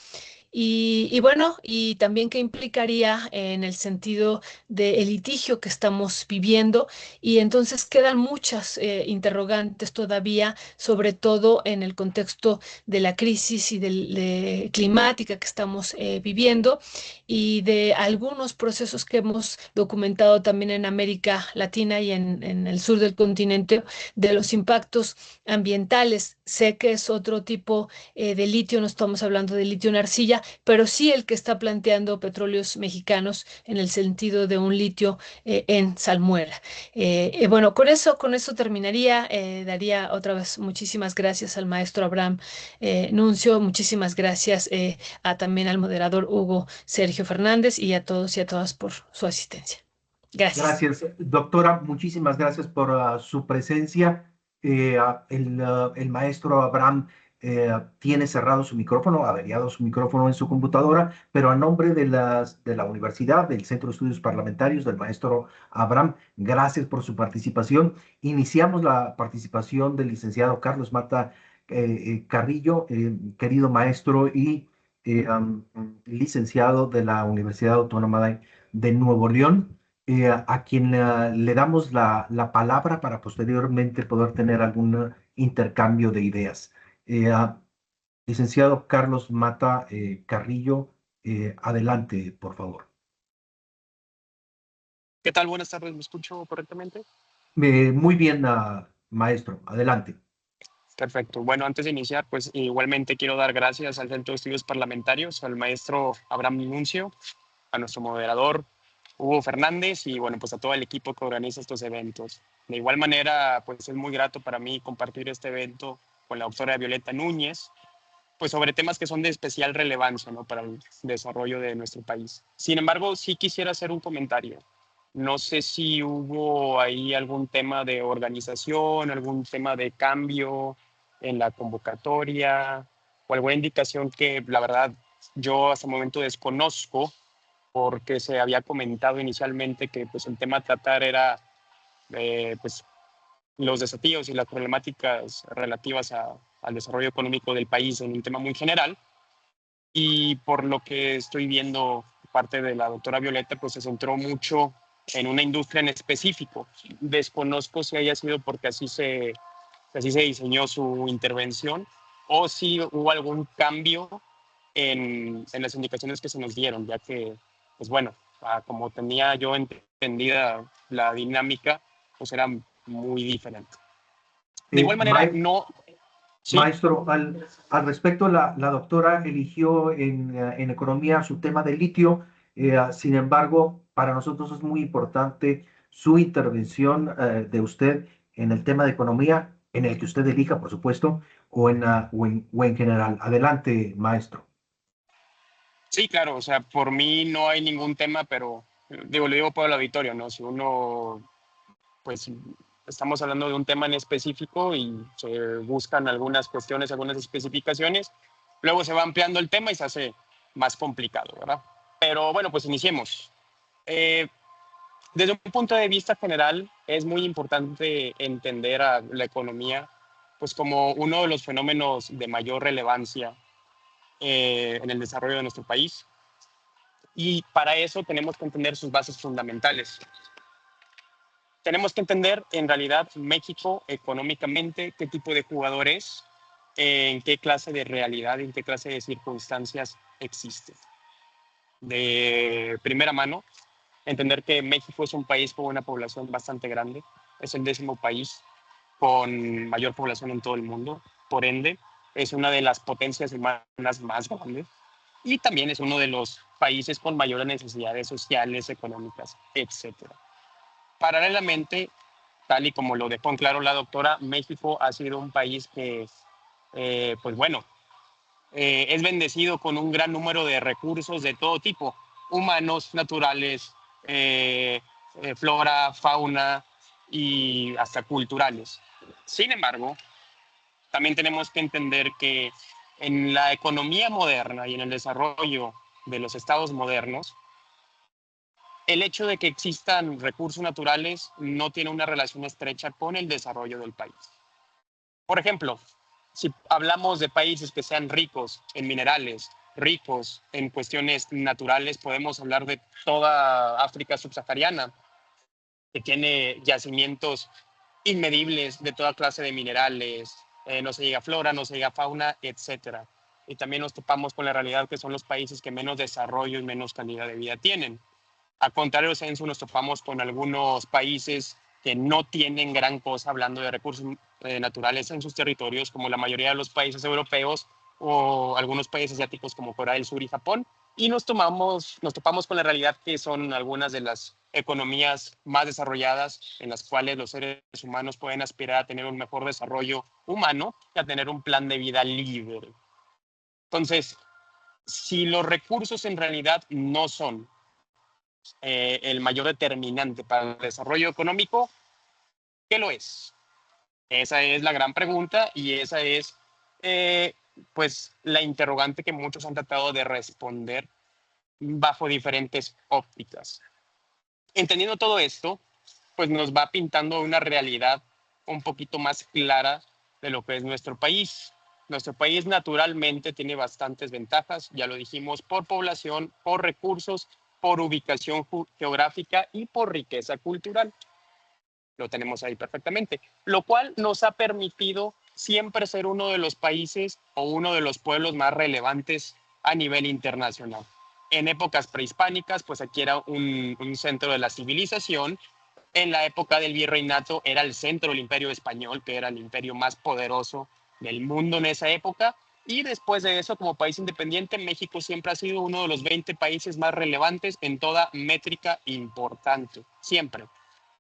[SPEAKER 3] Y bueno, y también qué implicaría en el sentido del litigio que estamos viviendo. Y entonces quedan muchas interrogantes todavía, sobre todo en el contexto de la crisis y climática que estamos viviendo y de algunos procesos que hemos documentado también en América Latina y en el sur del continente de los impactos ambientales. Sé que es otro tipo de litio, no estamos hablando de litio en arcilla, pero sí el que está planteando Petróleos Mexicanos en el sentido de un litio en salmuera. Bueno, con eso terminaría. Daría otra vez muchísimas gracias al maestro Abraham Nuncio, muchísimas gracias también al moderador Hugo Sergio Fernández y a todos y a todas por su asistencia. Gracias.
[SPEAKER 2] Gracias, doctora. Muchísimas gracias por su presencia. El maestro Abraham tiene cerrado su micrófono, averiado su micrófono en su computadora, pero a nombre de la universidad, del Centro de Estudios Parlamentarios, del maestro Abraham, gracias por su participación. Iniciamos la participación del licenciado Carlos Mata Carrillo, querido maestro y licenciado de la Universidad Autónoma de Nuevo León, a quien le damos la palabra para posteriormente poder tener algún intercambio de ideas. Licenciado Carlos Mata Carrillo, Adelante, por favor.
[SPEAKER 4] ¿Qué tal? Buenas tardes, ¿me escucho correctamente?
[SPEAKER 2] Muy bien, maestro, adelante.
[SPEAKER 4] Perfecto. Bueno, antes de iniciar, pues igualmente quiero dar gracias al Centro de Estudios Parlamentarios, al maestro Abraham Nuncio, a nuestro moderador Hugo Fernández y bueno, pues a todo el equipo que organiza estos eventos. De igual manera, pues es muy grato para mí compartir este evento con la doctora Violeta Núñez, pues sobre temas que son de especial relevancia, ¿no?, para el desarrollo de nuestro país. Sin embargo, sí quisiera hacer un comentario. No sé si hubo ahí algún tema de organización, algún tema de cambio en la convocatoria o alguna indicación que la verdad yo hasta el momento desconozco, porque se había comentado inicialmente que pues el tema a tratar era pues los desafíos y las problemáticas relativas al desarrollo económico del país en un tema muy general. Y por lo que estoy viendo parte de la doctora Violeta, pues se centró mucho en una industria en específico. Desconozco si haya sido porque así se diseñó su intervención o si hubo algún cambio en las indicaciones que se nos dieron, ya que, pues bueno, como tenía yo entendida la dinámica, pues era muy diferente. De igual manera, no... ¿Sí?
[SPEAKER 2] Maestro, al respecto, la doctora eligió en economía su tema de litio. Sin embargo, para nosotros es muy importante su intervención de usted en el tema de economía, en el que usted elija, por supuesto, o en general. Adelante, maestro.
[SPEAKER 4] Sí, claro, o sea, por mí no hay ningún tema, pero digo, lo digo por el auditorio, ¿no? Si uno, pues, estamos hablando de un tema en específico y se buscan algunas cuestiones, algunas especificaciones, luego se va ampliando el tema y se hace más complicado, ¿verdad? Pero bueno, pues iniciemos. Desde un punto de vista general, es muy importante entender a la economía pues como uno de los fenómenos de mayor relevancia en el desarrollo de nuestro país. Y para eso tenemos que entender sus bases fundamentales. Tenemos que entender en realidad México económicamente, qué tipo de jugador es, en qué clase de realidad, en qué clase de circunstancias existe. De primera mano, entender que México es un país con una población bastante grande, es el 10º país con mayor población en todo el mundo, por ende, es una de las potencias humanas más grandes y también es uno de los países con mayores necesidades sociales, económicas, etc. Paralelamente, tal y como lo dejó en claro la doctora, México ha sido un país que, pues bueno, es bendecido con un gran número de recursos de todo tipo, humanos, naturales, flora, fauna y hasta culturales. Sin embargo, también tenemos que entender que en la economía moderna y en el desarrollo de los estados modernos, el hecho de que existan recursos naturales no tiene una relación estrecha con el desarrollo del país. Por ejemplo, si hablamos de países que sean ricos en minerales, ricos en cuestiones naturales, podemos hablar de toda África subsahariana, que tiene yacimientos inmedibles de toda clase de minerales, no se diga flora, no se diga fauna, etc. Y también nos topamos con la realidad que son los países que menos desarrollo y menos calidad de vida tienen. A contrario censo, nos topamos con algunos países que no tienen gran cosa hablando de recursos naturales en sus territorios, como la mayoría de los países europeos o algunos países asiáticos como Corea del Sur y Japón. Y nos topamos con la realidad que son algunas de las economías más desarrolladas en las cuales los seres humanos pueden aspirar a tener un mejor desarrollo humano y a tener un plan de vida libre. Entonces, si los recursos en realidad no son el mayor determinante para el desarrollo económico, ¿qué lo es? Esa es la gran pregunta y esa es pues la interrogante que muchos han tratado de responder bajo diferentes ópticas. Entendiendo todo esto, pues nos va pintando una realidad un poquito más clara de lo que es nuestro país. Nuestro país naturalmente tiene bastantes ventajas, ya lo dijimos, por población, por recursos, por ubicación geográfica y por riqueza cultural. Lo tenemos ahí perfectamente, lo cual nos ha permitido siempre ser uno de los países o uno de los pueblos más relevantes a nivel internacional. En épocas prehispánicas, pues aquí era un centro de la civilización. En la época del virreinato era el centro del imperio español, que era el imperio más poderoso del mundo en esa época. Y después de eso, como país independiente, México siempre ha sido uno de los 20 países más relevantes en toda métrica importante, siempre.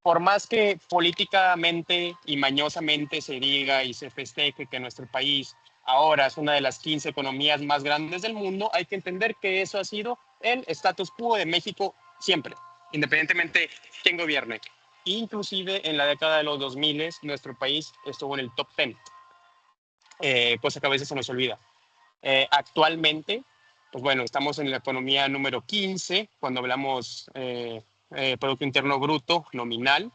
[SPEAKER 4] Por más que políticamente y mañosamente se diga y se festeje que nuestro país ahora es una de las 15 economías más grandes del mundo, hay que entender que eso ha sido el status quo de México siempre, independientemente de quién gobierne. Inclusive en la década de los 2000 nuestro país estuvo en el top 10, cosa que a veces se nos olvida. Actualmente, pues bueno, estamos en la economía número 15 cuando hablamos Producto Interno Bruto nominal.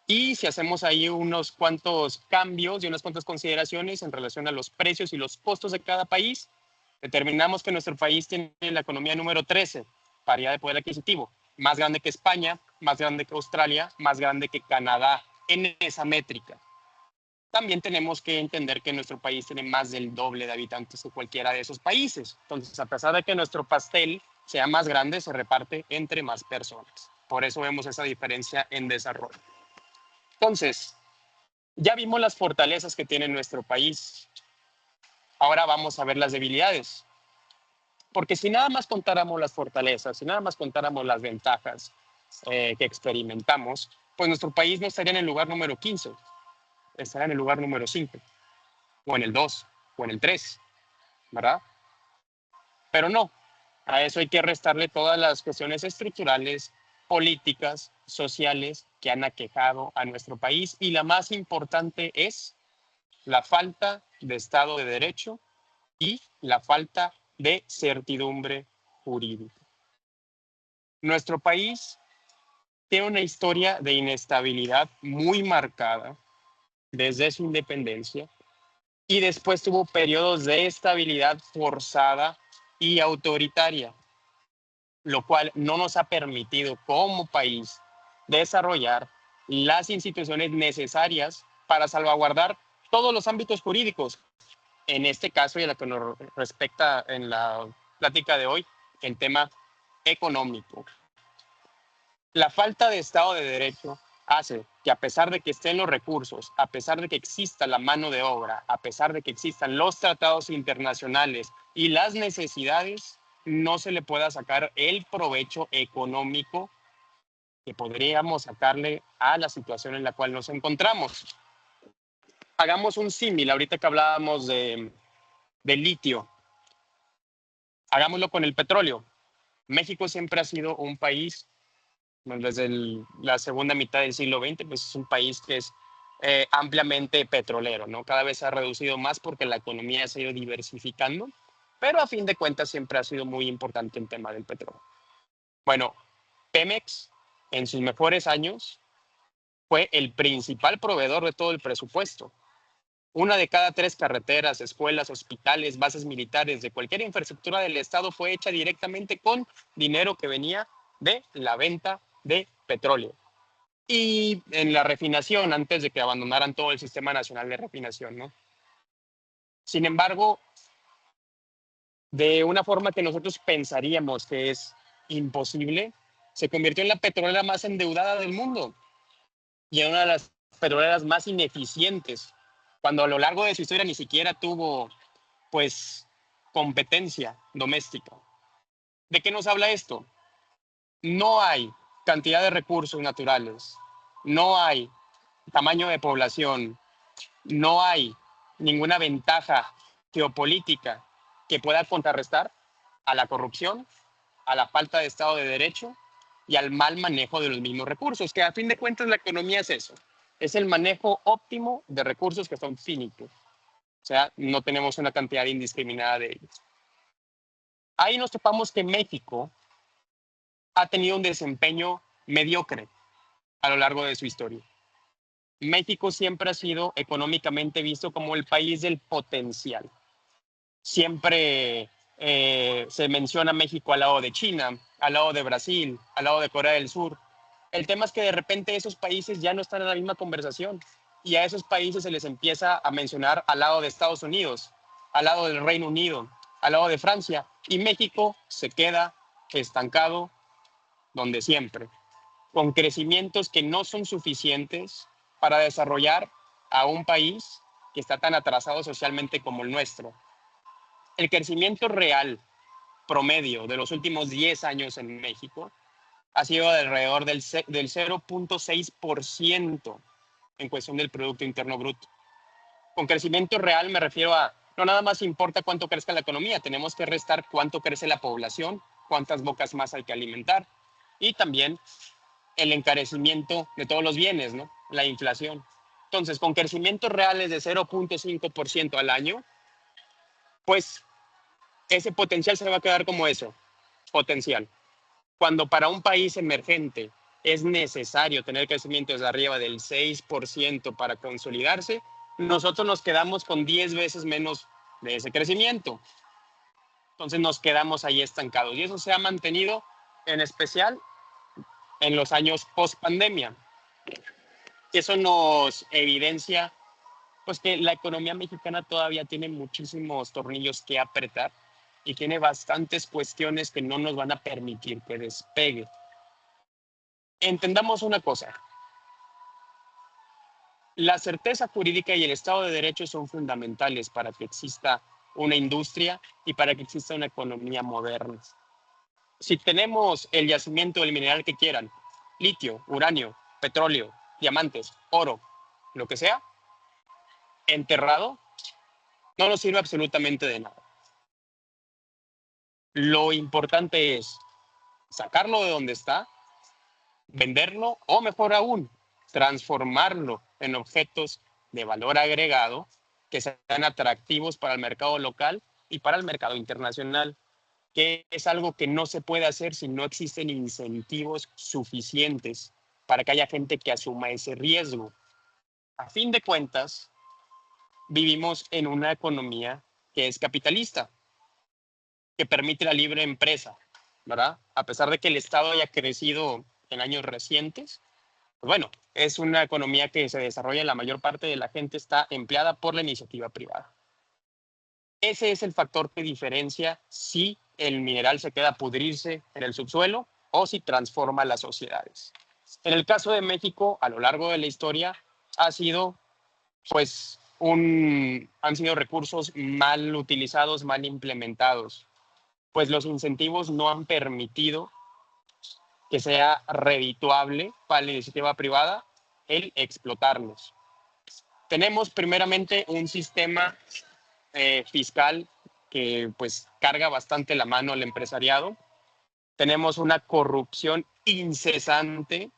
[SPEAKER 4] Y si hacemos ahí unos cuantos cambios y unas cuantas consideraciones en relación a los precios y los costos de cada país, determinamos que nuestro país tiene la economía número 13, paridad de poder adquisitivo, más grande que España, más grande que Australia, más grande que Canadá en esa métrica. También tenemos que entender que nuestro país tiene más del doble de habitantes que cualquiera de esos países. Entonces, a pesar de que nuestro pastel sea más grande, se reparte entre más personas. Por eso vemos esa diferencia en desarrollo. Entonces, ya vimos las fortalezas que tiene nuestro país. Ahora vamos a ver las debilidades. Porque si nada más contáramos las fortalezas, si nada más contáramos las ventajas que experimentamos, pues nuestro país no estaría en el lugar número 15, estaría en el lugar número 5, o en el 2, o en el 3, ¿verdad? Pero no, a eso hay que restarle todas las cuestiones estructurales, políticas, sociales que han aquejado a nuestro país, y la más importante es la falta de Estado de Derecho y la falta de certidumbre jurídica. Nuestro país tiene una historia de inestabilidad muy marcada desde su independencia, y después tuvo periodos de estabilidad forzada y autoritaria, lo cual no nos ha permitido como país desarrollar las instituciones necesarias para salvaguardar todos los ámbitos jurídicos. En este caso, y a lo que nos respecta en la plática de hoy, el tema económico. La falta de Estado de Derecho hace que, a pesar de que estén los recursos, a pesar de que exista la mano de obra, a pesar de que existan los tratados internacionales y las necesidades, no se le pueda sacar el provecho económico que podríamos sacarle a la situación en la cual nos encontramos. Hagamos un símil, ahorita que hablábamos de litio, hagámoslo con el petróleo. México siempre ha sido un país, desde la segunda mitad del siglo XX, pues es un país que es ampliamente petrolero, ¿no? Cada vez se ha reducido más porque la economía se ha ido diversificando, pero a fin de cuentas siempre ha sido muy importante el tema del petróleo. Bueno, Pemex en sus mejores años fue el principal proveedor de todo el presupuesto. 1 de cada 3 carreteras, escuelas, hospitales, bases militares de cualquier infraestructura del Estado fue hecha directamente con dinero que venía de la venta de petróleo. Y en la refinación, antes de que abandonaran todo el Sistema Nacional de Refinación, ¿no? Sin embargo, de una forma que nosotros pensaríamos que es imposible, se convirtió en la petrolera más endeudada del mundo y en una de las petroleras más ineficientes, cuando a lo largo de su historia ni siquiera tuvo, pues, competencia doméstica. ¿De qué nos habla esto? No hay cantidad de recursos naturales, no hay tamaño de población, no hay ninguna ventaja geopolítica que pueda contrarrestar a la corrupción, a la falta de Estado de Derecho y al mal manejo de los mismos recursos, que a fin de cuentas la economía es eso, es el manejo óptimo de recursos que son finitos. O sea, no tenemos una cantidad indiscriminada de ellos. Ahí nos topamos que México ha tenido un desempeño mediocre a lo largo de su historia. México siempre ha sido económicamente visto como el país del potencial. Siempre se menciona México al lado de China, al lado de Brasil, al lado de Corea del Sur. El tema es que de repente esos países ya no están en la misma conversación y a esos países se les empieza a mencionar al lado de Estados Unidos, al lado del Reino Unido, al lado de Francia, y México se queda estancado donde siempre, con crecimientos que no son suficientes para desarrollar a un país que está tan atrasado socialmente como el nuestro. El crecimiento real promedio de los últimos 10 años en México ha sido de alrededor del 0.6% en cuestión del Producto Interno Bruto. Con crecimiento real me refiero a, no nada más importa cuánto crezca la economía, tenemos que restar cuánto crece la población, cuántas bocas más hay que alimentar y también el encarecimiento de todos los bienes, ¿no? La inflación. Entonces, con crecimientos reales de 0.5% al año, pues ese potencial se va a quedar como eso, potencial. Cuando para un país emergente es necesario tener crecimientos de arriba del 6% para consolidarse, nosotros nos quedamos con 10 veces menos de ese crecimiento. Entonces nos quedamos ahí estancados. Y eso se ha mantenido en especial en los años post pandemia. Eso nos evidencia pues que la economía mexicana todavía tiene muchísimos tornillos que apretar y tiene bastantes cuestiones que no nos van a permitir que despegue. Entendamos una cosa. La certeza jurídica y el Estado de Derecho son fundamentales para que exista una industria y para que exista una economía moderna. Si tenemos el yacimiento del mineral que quieran, litio, uranio, petróleo, diamantes, oro, lo que sea, enterrado, no nos sirve absolutamente de nada. Lo importante es sacarlo de donde está, venderlo o mejor aún, transformarlo en objetos de valor agregado que sean atractivos para el mercado local y para el mercado internacional, que es algo que no se puede hacer si no existen incentivos suficientes para que haya gente que asuma ese riesgo. A fin de cuentas, vivimos en una economía que es capitalista, que permite la libre empresa, ¿verdad? A pesar de que el Estado haya crecido en años recientes, pues bueno, es una economía que se desarrolla, la mayor parte de la gente está empleada por la iniciativa privada. Ese es el factor que diferencia si el mineral se queda a pudrirse en el subsuelo o si transforma las sociedades. En el caso de México, a lo largo de la historia, ha sido, pues, han sido recursos mal utilizados, mal implementados, pues los incentivos no han permitido que sea redituable para la iniciativa privada el explotarlos. Tenemos primeramente un sistema fiscal que pues carga bastante la mano al empresariado. Tenemos una corrupción incesante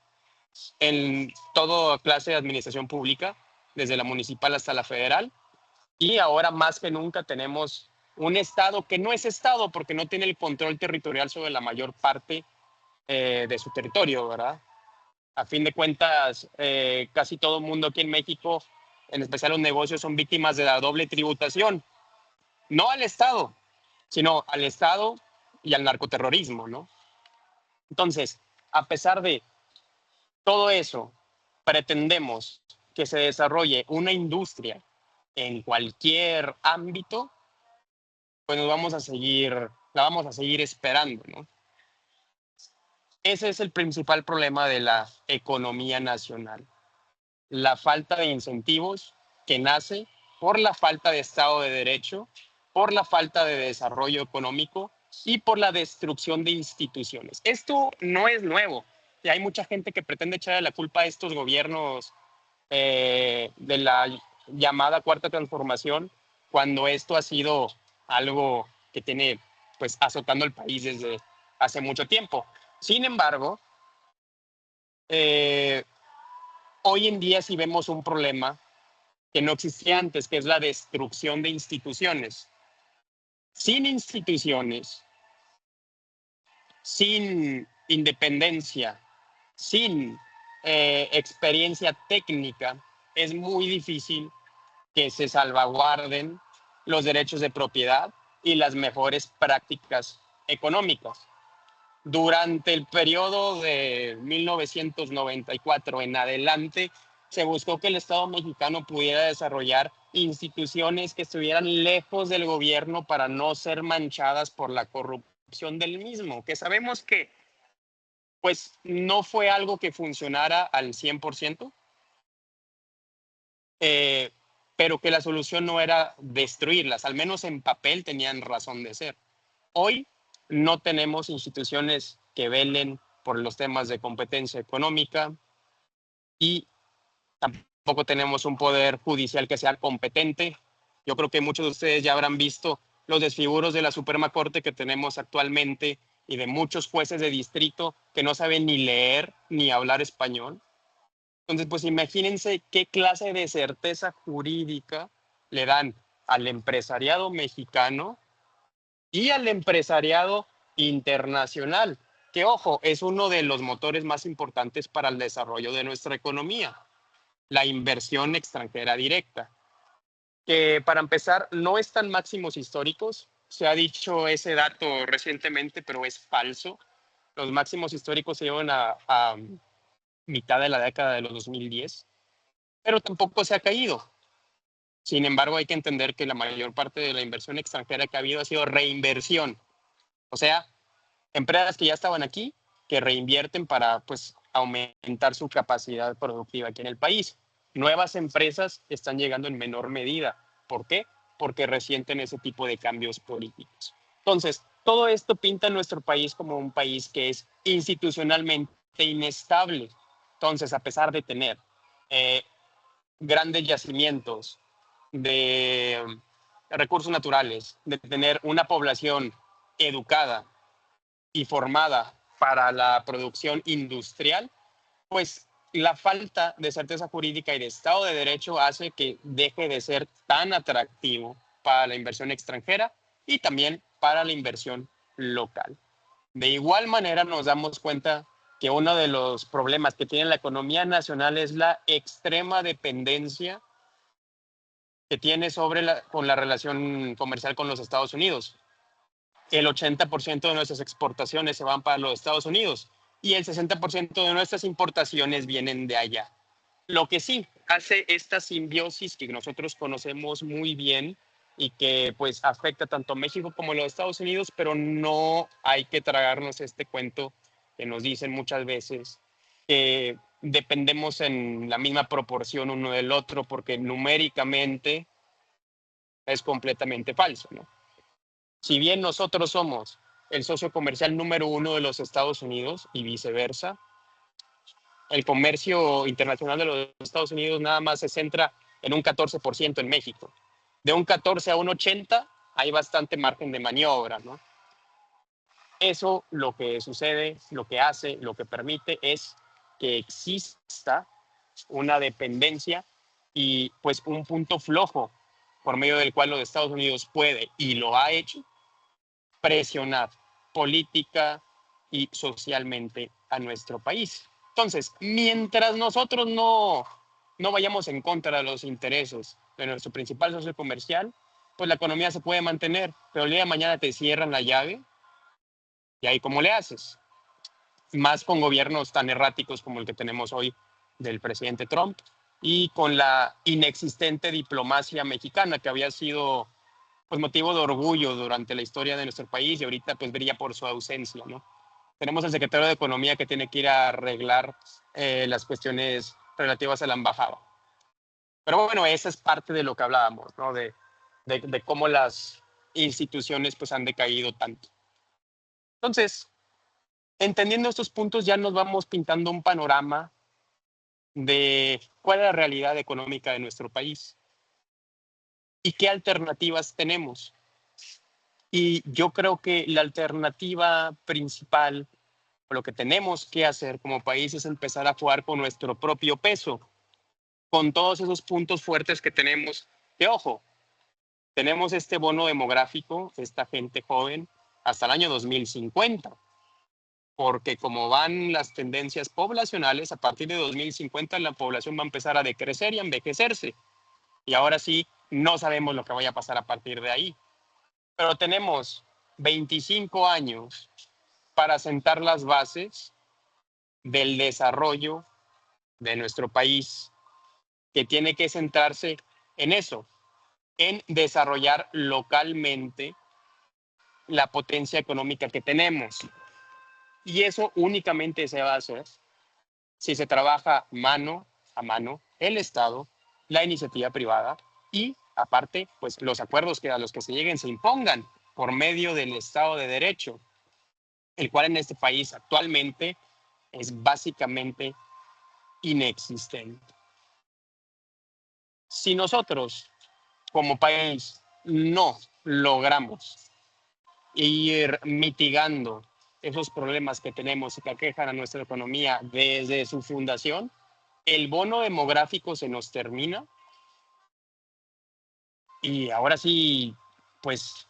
[SPEAKER 4] en toda clase de administración pública, desde la municipal hasta la federal. Y ahora más que nunca tenemos un Estado que no es Estado porque no tiene el control territorial sobre la mayor parte de su territorio, ¿verdad? A fin de cuentas, casi todo el mundo aquí en México, en especial los negocios, son víctimas de la doble tributación. No al Estado, sino al Estado y al narcoterrorismo, ¿no? Entonces, a pesar de todo eso, pretendemos que se desarrolle una industria en cualquier ámbito, pues la vamos a seguir esperando, ¿no? Ese es el principal problema de la economía nacional. La falta de incentivos que nace por la falta de Estado de Derecho, por la falta de desarrollo económico y por la destrucción de instituciones. Esto no es nuevo. Y hay mucha gente que pretende echarle la culpa a estos gobiernos de la llamada Cuarta Transformación, cuando esto ha sido algo que tiene pues azotando el país desde hace mucho tiempo. Sin embargo, hoy en día sí vemos un problema que no existía antes, que es la destrucción de instituciones. Sin instituciones, sin independencia, sin experiencia técnica, es muy difícil que se salvaguarden los derechos de propiedad y las mejores prácticas económicas. Durante el periodo de 1994 en adelante, se buscó que el Estado mexicano pudiera desarrollar instituciones que estuvieran lejos del gobierno para no ser manchadas por la corrupción adopción del mismo, que sabemos que pues no fue algo que funcionara al 100%, pero que la solución no era destruirlas, al menos en papel tenían razón de ser. Hoy no tenemos instituciones que velen por los temas de competencia económica y tampoco tenemos un poder judicial que sea competente. Yo creo que muchos de ustedes ya habrán visto los desfiguros de la Suprema Corte que tenemos actualmente y de muchos jueces de distrito que no saben ni leer ni hablar español. Entonces, pues imagínense qué clase de certeza jurídica le dan al empresariado mexicano y al empresariado internacional, que ojo, es uno de los motores más importantes para el desarrollo de nuestra economía, la inversión extranjera directa, que para empezar no están máximos históricos. Se ha dicho ese dato recientemente, pero es falso. Los máximos históricos se llevan a mitad de la década de los 2010, pero tampoco se ha caído. Sin embargo, hay que entender que la mayor parte de la inversión extranjera que ha habido ha sido reinversión. O sea, empresas que ya estaban aquí, que reinvierten para pues, aumentar su capacidad productiva aquí en el país. Nuevas empresas están llegando en menor medida. ¿Por qué? Porque resienten ese tipo de cambios políticos. Entonces, todo esto pinta a nuestro país como un país que es institucionalmente inestable. Entonces, a pesar de tener grandes yacimientos de recursos naturales, de tener una población educada y formada para la producción industrial, pues la falta de certeza jurídica y de Estado de Derecho hace que deje de ser tan atractivo para la inversión extranjera y también para la inversión local. De igual manera nos damos cuenta que uno de los problemas que tiene la economía nacional es la extrema dependencia que tiene con la relación comercial con los Estados Unidos. El 80% de nuestras exportaciones se van para los Estados Unidos y el 60% de nuestras importaciones vienen de allá. Lo que sí hace esta simbiosis que nosotros conocemos muy bien y que pues afecta tanto a México como a los Estados Unidos, pero no hay que tragarnos este cuento que nos dicen muchas veces que dependemos en la misma proporción uno del otro porque numéricamente es completamente falso, ¿no? Si bien nosotros somos el socio comercial número 1 de los Estados Unidos y viceversa, el comercio internacional de los Estados Unidos nada más se centra en un 14% en México. De un 14 a un 80 hay bastante margen de maniobra, ¿no? Eso lo que sucede, lo que hace, lo que permite es que exista una dependencia y pues un punto flojo por medio del cual los Estados Unidos puede y lo ha hecho presionar política y socialmente a nuestro país. Entonces, mientras nosotros no vayamos en contra de los intereses de nuestro principal socio comercial, pues la economía se puede mantener, pero el día de mañana te cierran la llave y ahí cómo le haces. Más con gobiernos tan erráticos como el que tenemos hoy del presidente Trump y con la inexistente diplomacia mexicana que había sido pues motivo de orgullo durante la historia de nuestro país y ahorita pues brilla por su ausencia, ¿no? Tenemos al secretario de Economía que tiene que ir a arreglar las cuestiones relativas a la embajada. Pero bueno, esa es parte de lo que hablábamos, ¿no? De cómo las instituciones pues han decaído tanto. Entonces, entendiendo estos puntos ya nos vamos pintando un panorama de cuál es la realidad económica de nuestro país y qué alternativas tenemos. Y yo creo que la alternativa principal, o lo que tenemos que hacer como país, es empezar a jugar con nuestro propio peso, con todos esos puntos fuertes que tenemos. Que ojo, tenemos este bono demográfico, esta gente joven, hasta el año 2050. Porque como van las tendencias poblacionales, a partir de 2050 la población va a empezar a decrecer y a envejecerse. Y ahora sí, no sabemos lo que vaya a pasar a partir de ahí. Pero tenemos 25 años para sentar las bases del desarrollo de nuestro país, que tiene que centrarse en eso, en desarrollar localmente la potencia económica que tenemos. Y eso únicamente se va a hacer si se trabaja mano a mano el Estado, la iniciativa privada y, aparte, pues los acuerdos a los que se lleguen se impongan por medio del Estado de Derecho, el cual en este país actualmente es básicamente inexistente. Si nosotros, como país, no logramos ir mitigando esos problemas que tenemos y que aquejan a nuestra economía desde su fundación, el bono demográfico se nos termina y ahora sí, pues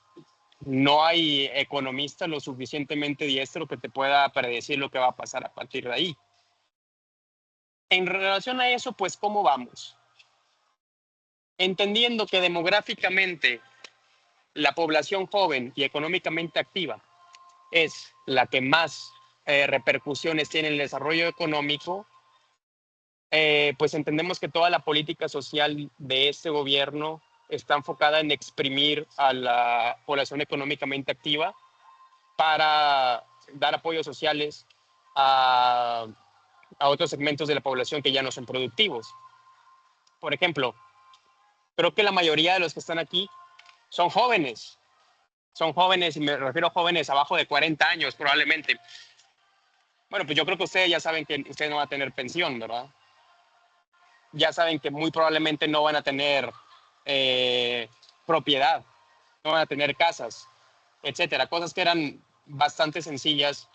[SPEAKER 4] no hay economista lo suficientemente diestro que te pueda predecir lo que va a pasar a partir de ahí. En relación a eso, pues, ¿cómo vamos? Entendiendo que demográficamente la población joven y económicamente activa es la que más repercusiones tiene en el desarrollo económico, pues entendemos que toda la política social de este gobierno está enfocada en exprimir a la población económicamente activa para dar apoyos sociales a, a otros segmentos de la población que ya no son productivos. Por ejemplo, creo que la mayoría de los que están aquí son jóvenes y me refiero a jóvenes abajo de 40 años probablemente. Bueno, pues yo creo que ustedes ya saben que ustedes no van a tener pensión, ¿verdad? Ya saben que muy probablemente no van a tener propiedad, no van a tener casas, etcétera. Cosas que eran bastante sencillas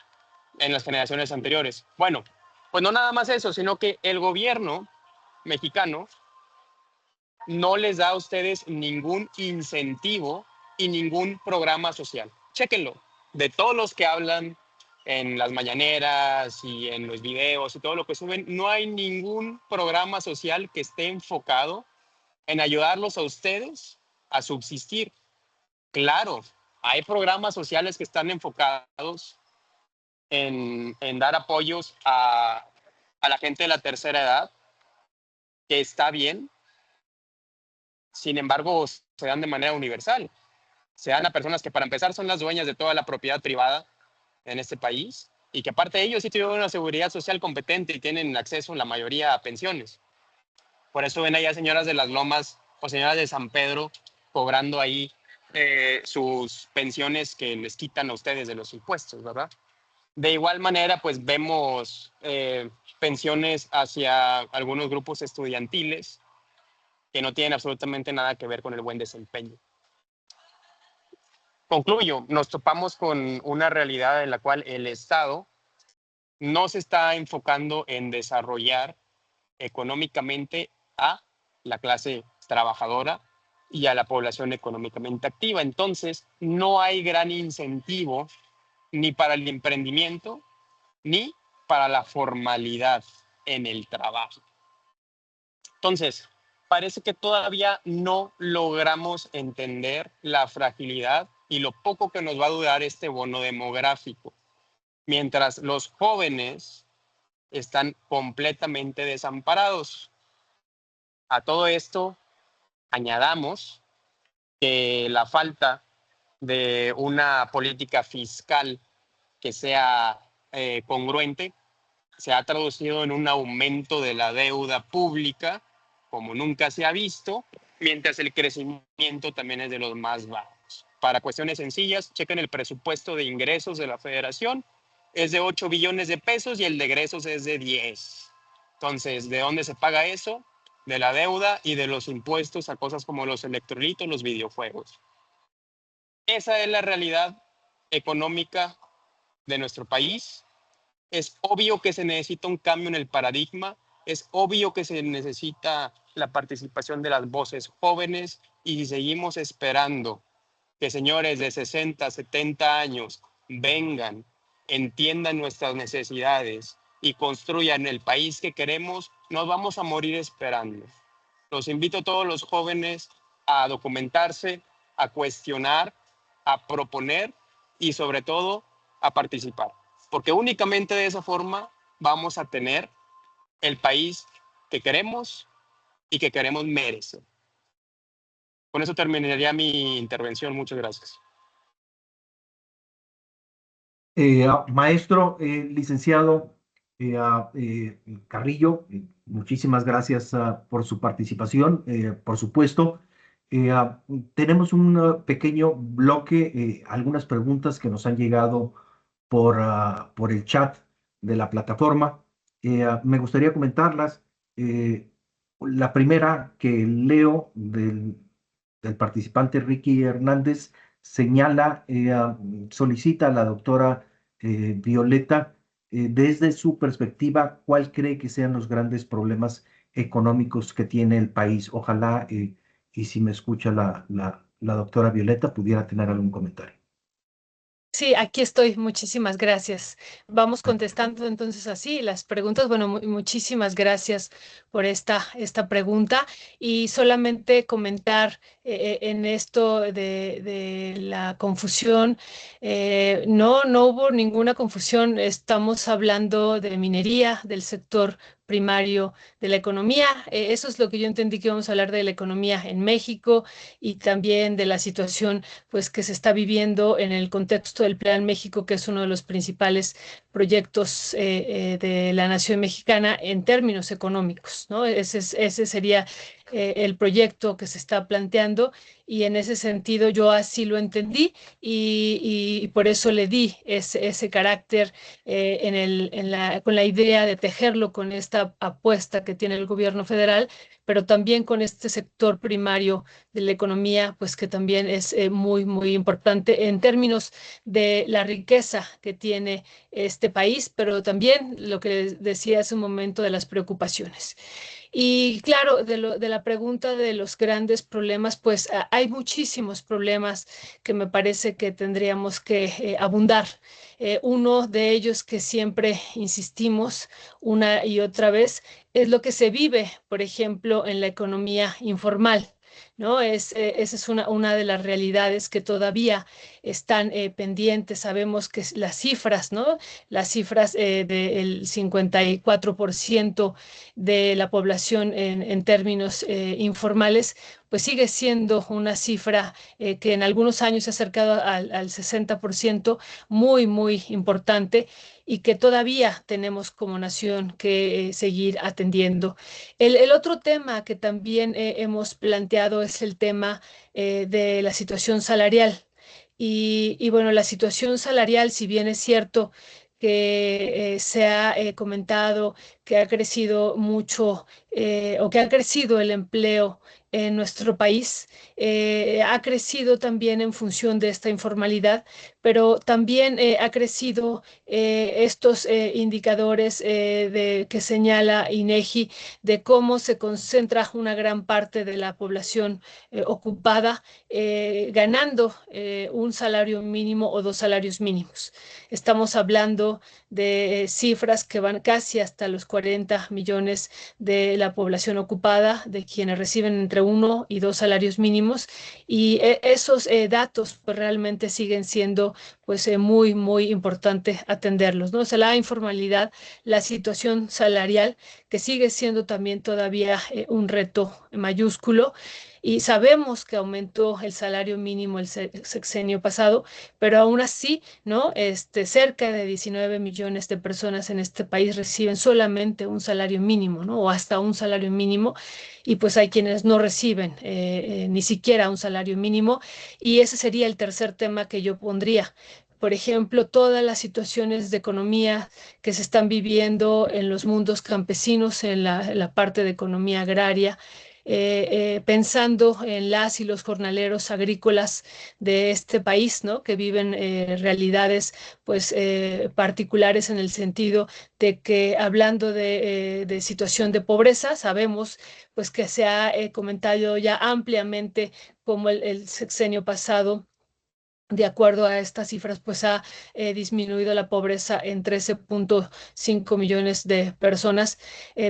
[SPEAKER 4] en las generaciones anteriores. Bueno, pues no nada más eso, sino que el gobierno mexicano no les da a ustedes ningún incentivo y ningún programa social. Chéquenlo. De todos los que hablan en las mañaneras y en los videos y todo lo que suben, no hay ningún programa social que esté enfocado en ayudarlos a ustedes a subsistir. Claro, hay programas sociales que están enfocados en dar apoyos a la gente de la tercera edad, que está bien. Sin embargo, se dan de manera universal. Se dan a personas que, para empezar, son las dueñas de toda la propiedad privada en este país y que, aparte de ellos, sí tienen una seguridad social competente y tienen acceso, en la mayoría, a pensiones. Por eso ven allá señoras de las Lomas o señoras de San Pedro cobrando ahí sus pensiones que les quitan a ustedes de los impuestos, ¿verdad? De igual manera, pues vemos pensiones hacia algunos grupos estudiantiles que no tienen absolutamente nada que ver con el buen desempeño. Concluyo, nos topamos con una realidad en la cual el Estado no se está enfocando en desarrollar económicamente a la clase trabajadora y a la población económicamente activa. Entonces, no hay gran incentivo ni para el emprendimiento ni para la formalidad en el trabajo. Entonces, parece que todavía no logramos entender la fragilidad y lo poco que nos va a durar este bono demográfico. Mientras los jóvenes están completamente desamparados. A todo esto añadamos que la falta de una política fiscal que sea congruente se ha traducido en un aumento de la deuda pública como nunca se ha visto, mientras el crecimiento también es de los más bajos. Para cuestiones sencillas, chequen el presupuesto de ingresos de la Federación, es de 8 billones de pesos y el de egresos es de 10. Entonces, ¿de dónde se paga eso? De la deuda y de los impuestos a cosas como los electrolitos, los videojuegos. Esa es la realidad económica de nuestro país. Es obvio que se necesita un cambio en el paradigma, es obvio que se necesita la participación de las voces jóvenes y si seguimos esperando que señores de 60, 70 años vengan, entiendan nuestras necesidades y construyan el país que queremos, nos vamos a morir esperando. Los invito a todos los jóvenes a documentarse, a cuestionar, a proponer y sobre todo a participar. Porque únicamente de esa forma vamos a tener el país que queremos y que queremos merecer. Con eso terminaría mi intervención. Muchas gracias.
[SPEAKER 2] Maestro, licenciado Carrillo, muchísimas gracias por su participación. Por supuesto, tenemos un pequeño bloque, algunas preguntas que nos han llegado por el chat de la plataforma. Me gustaría comentarlas. La primera que leo del participante Ricky Hernández señala, solicita a la doctora Violeta, desde su perspectiva, ¿cuál cree que sean los grandes problemas económicos que tiene el país? Ojalá, y si me escucha la doctora Violeta, pudiera tener algún comentario.
[SPEAKER 3] Sí, aquí estoy. Muchísimas gracias. Vamos contestando entonces así las preguntas. Bueno, muchísimas gracias por esta pregunta. Y solamente comentar en esto de la confusión. No hubo ninguna confusión. Estamos hablando de minería, del sector primario de la economía. Eso es lo que yo entendí que íbamos a hablar de la economía en México y también de la situación pues que se está viviendo en el contexto del Plan México, que es uno de los principales proyectos de la nación mexicana en términos económicos, ¿no? Ese sería el proyecto que se está planteando y en ese sentido yo así lo entendí y por eso le di ese carácter con la idea de tejerlo con esta apuesta que tiene el gobierno federal, pero también con este sector primario de la economía, pues que también es muy importante en términos de la riqueza que tiene este país, pero también lo que les decía hace un momento de las preocupaciones. Y claro, de la pregunta de los grandes problemas, pues hay muchísimos problemas que me parece que tendríamos que abundar. Uno de ellos que siempre insistimos una y otra vez es lo que se vive, por ejemplo, en la economía informal. ¿No? Esa es una de las realidades que todavía están pendientes. Sabemos que las cifras, ¿no? Las cifras del 54% de la población en términos informales, pues sigue siendo una cifra que en algunos años se ha acercado al 60%, muy importante y que todavía tenemos como nación que seguir atendiendo. El otro tema que también hemos planteado es el tema de la situación salarial. Y bueno, la situación salarial, si bien es cierto que se ha comentado que ha crecido mucho o que ha crecido el empleo en nuestro país, ha crecido también en función de esta informalidad, pero también ha crecido estos indicadores que señala INEGI de cómo se concentra una gran parte de la población ocupada ganando un salario mínimo o dos salarios mínimos. Estamos hablando de cifras que van casi hasta los 40 millones de la población ocupada, de quienes reciben entre uno y dos salarios mínimos, y esos datos pues realmente siguen siendo pues muy importante atenderlos, ¿no? O sea, la informalidad, la situación salarial, que sigue siendo también todavía un reto mayúsculo, y sabemos que aumentó el salario mínimo el sexenio pasado, pero aún así, ¿no? Cerca de 19 millones de personas en este país reciben solamente un salario mínimo, ¿no? O hasta un salario mínimo, y pues hay quienes no reciben ni siquiera un salario mínimo, y ese sería el tercer tema que yo pondría. Por ejemplo, todas las situaciones de economía que se están viviendo en los mundos campesinos, en la parte de economía agraria, pensando en las y los jornaleros agrícolas de este país, ¿no? Que viven realidades pues particulares en el sentido de que hablando de situación de pobreza, sabemos pues que se ha comentado ya ampliamente como el sexenio pasado, de acuerdo a estas cifras, pues ha disminuido la pobreza en 13.5 millones de personas,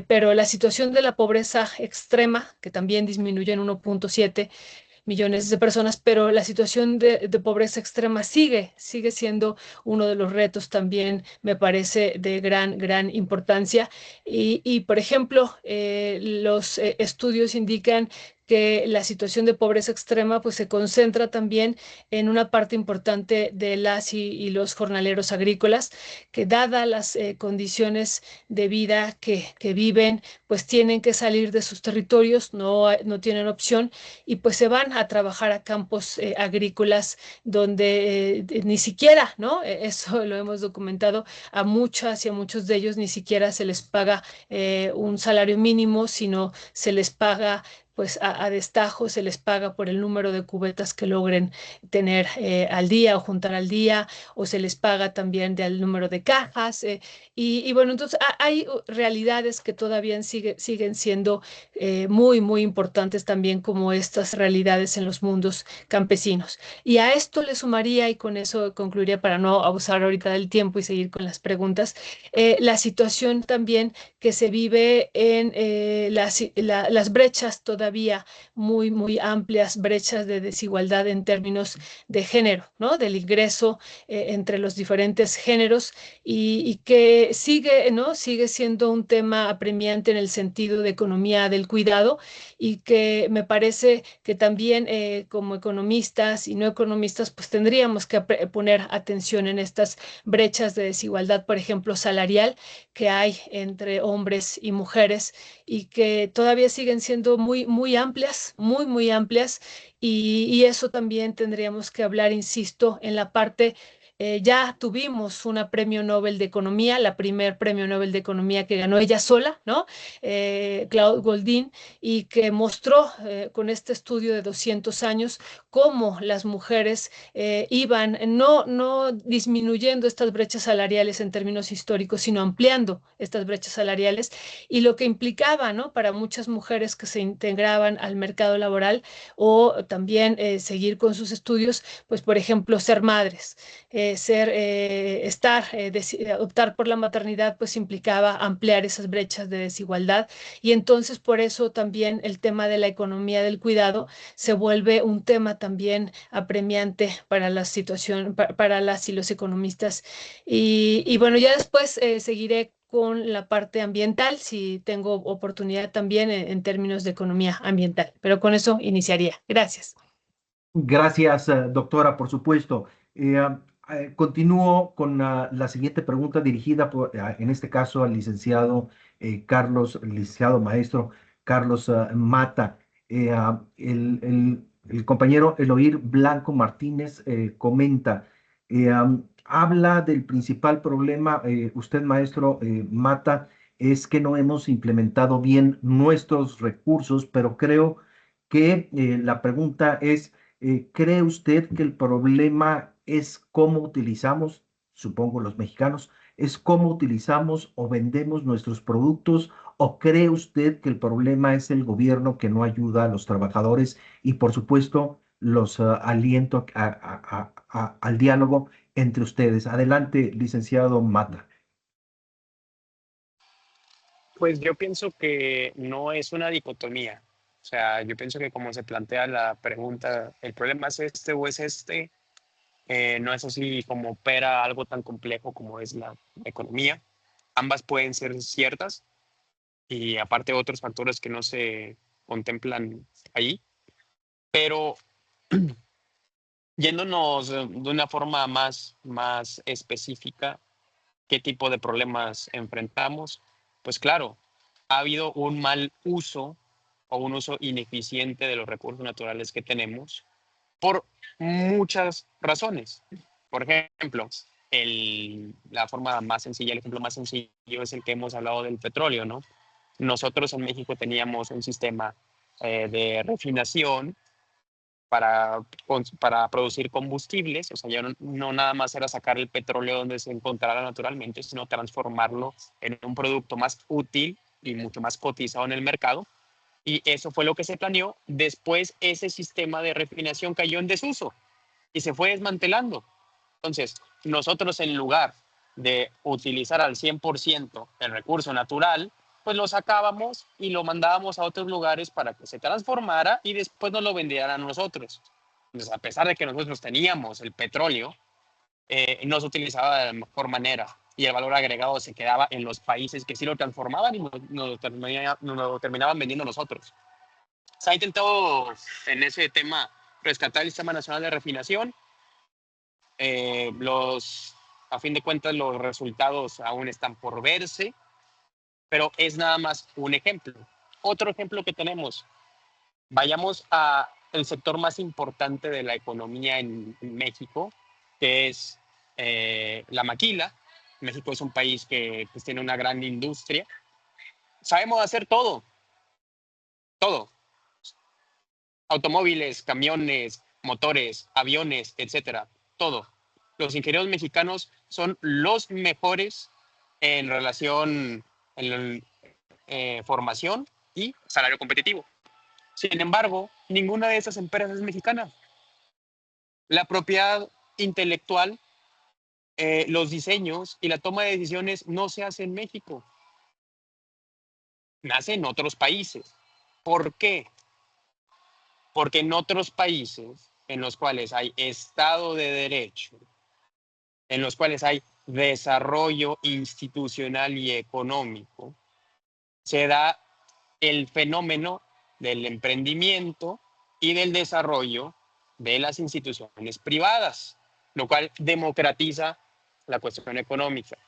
[SPEAKER 3] pero la situación de la pobreza extrema, que también disminuye en 1.7 millones de personas, pero la situación de pobreza extrema sigue siendo uno de los retos también, me parece, de gran importancia. Por ejemplo, los estudios indican que la situación de pobreza extrema pues se concentra también en una parte importante de las y los jornaleros agrícolas, que dadas las condiciones de vida que viven, pues tienen que salir de sus territorios, no tienen opción y pues se van a trabajar a campos agrícolas donde ni siquiera, ¿no? Eso lo hemos documentado, a muchas y a muchos de ellos ni siquiera se les paga un salario mínimo, sino se les paga pues a destajo, se les paga por el número de cubetas que logren tener al día o juntar al día, o se les paga también del número de cajas. Y bueno, entonces hay realidades que todavía siguen siendo muy importantes también, como estas realidades en los mundos campesinos. Y a esto le sumaría, y con eso concluiría para no abusar ahorita del tiempo y seguir con las preguntas, la situación también que se vive en las brechas todavía muy amplias, brechas de desigualdad en términos de género, ¿no? Del ingreso entre los diferentes géneros y que sigue, ¿no? Sigue siendo un tema apremiante en el sentido de economía del cuidado y que me parece que también como economistas y no economistas pues tendríamos que poner atención en estas brechas de desigualdad, por ejemplo, salarial que hay entre hombres y mujeres y que todavía siguen siendo muy amplias, muy amplias y eso también tendríamos que hablar, insisto, en la parte ya tuvimos una premio Nobel de Economía, la primer premio Nobel de Economía que ganó ella sola, ¿no? Claude Goldin, y que mostró con este estudio de 200 años cómo las mujeres iban no disminuyendo estas brechas salariales en términos históricos, sino ampliando estas brechas salariales y lo que implicaba, ¿no? Para muchas mujeres que se integraban al mercado laboral o también seguir con sus estudios, pues por ejemplo, ser madres optar por la maternidad, pues implicaba ampliar esas brechas de desigualdad y entonces por eso también el tema de la economía del cuidado se vuelve un tema también apremiante para la situación, para las y los economistas. Y bueno, ya después seguiré con la parte ambiental, si tengo oportunidad también en términos de economía ambiental, pero con eso iniciaría. Gracias.
[SPEAKER 2] Gracias, doctora, por supuesto. Continúo con la siguiente pregunta dirigida en este caso al licenciado licenciado maestro Carlos Mata. El compañero Eloir Blanco Martínez comenta, habla del principal problema, usted maestro Mata, es que no hemos implementado bien nuestros recursos, pero creo que la pregunta es, ¿cree usted que el problema es cómo utilizamos, supongo los mexicanos, es cómo utilizamos o vendemos nuestros productos? ¿O cree usted que el problema es el gobierno que no ayuda a los trabajadores y, por supuesto, los aliento al diálogo entre ustedes? Adelante, licenciado Mata.
[SPEAKER 4] Pues yo pienso que no es una dicotomía. O sea, yo pienso que como se plantea la pregunta, el problema es este o es este, no es así como opera algo tan complejo como es la economía. Ambas pueden ser ciertas y aparte otros factores que no se contemplan ahí. Pero yéndonos de una forma más específica, ¿qué tipo de problemas enfrentamos? Pues claro, ha habido un mal uso o un uso ineficiente de los recursos naturales que tenemos por muchas razones. Por ejemplo, la forma más sencilla, el ejemplo más sencillo es el que hemos hablado del petróleo, ¿no? Nosotros en México teníamos un sistema de refinación para producir combustibles, o sea, ya no nada más era sacar el petróleo donde se encontrara naturalmente, sino transformarlo en un producto más útil y mucho más cotizado en el mercado. Y eso fue lo que se planeó. Después ese sistema de refinación cayó en desuso y se fue desmantelando. Entonces, nosotros en lugar de utilizar al 100% el recurso natural, pues lo sacábamos y lo mandábamos a otros lugares para que se transformara y después nos lo vendieran a nosotros. Entonces, a pesar de que nosotros teníamos el petróleo, no se utilizaba de la mejor manera y el valor agregado se quedaba en los países que sí lo transformaban y nos lo terminaban vendiendo a nosotros. Se ha intentado en ese tema rescatar el Sistema Nacional de Refinación. A fin de cuentas, los resultados aún están por verse, pero es nada más un ejemplo. Otro ejemplo que tenemos, vayamos a el sector más importante de la economía en México, que es la maquila. México es un país que pues, tiene una gran industria. Sabemos hacer todo, todo. Automóviles, camiones, motores, aviones, etcétera, todo. Los ingenieros mexicanos son los mejores en relación en formación y salario competitivo. Sin embargo, ninguna de esas empresas es mexicana. La propiedad intelectual, los diseños y la toma de decisiones no se hace en México. Nace en otros países. ¿Por qué? Porque en otros países en los cuales hay Estado de Derecho, en los cuales hay desarrollo institucional y económico, se da el fenómeno del emprendimiento y del desarrollo de las instituciones privadas, lo cual democratiza la cuestión económica.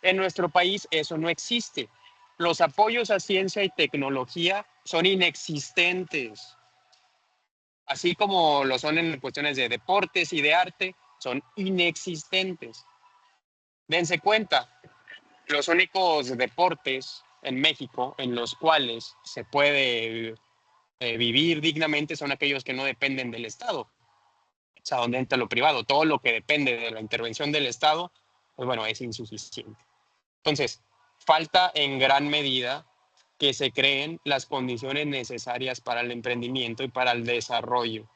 [SPEAKER 4] En nuestro país eso no existe. Los apoyos a ciencia y tecnología son inexistentes. Así como lo son en cuestiones de deportes y de arte, son inexistentes. Dense cuenta, los únicos deportes en México en los cuales se puede vivir dignamente son aquellos que no dependen del Estado. O sea, donde entra lo privado. Todo lo que depende de la intervención del Estado, pues bueno, es insuficiente. Entonces, falta en gran medida que se creen las condiciones necesarias para el emprendimiento y para el desarrollo.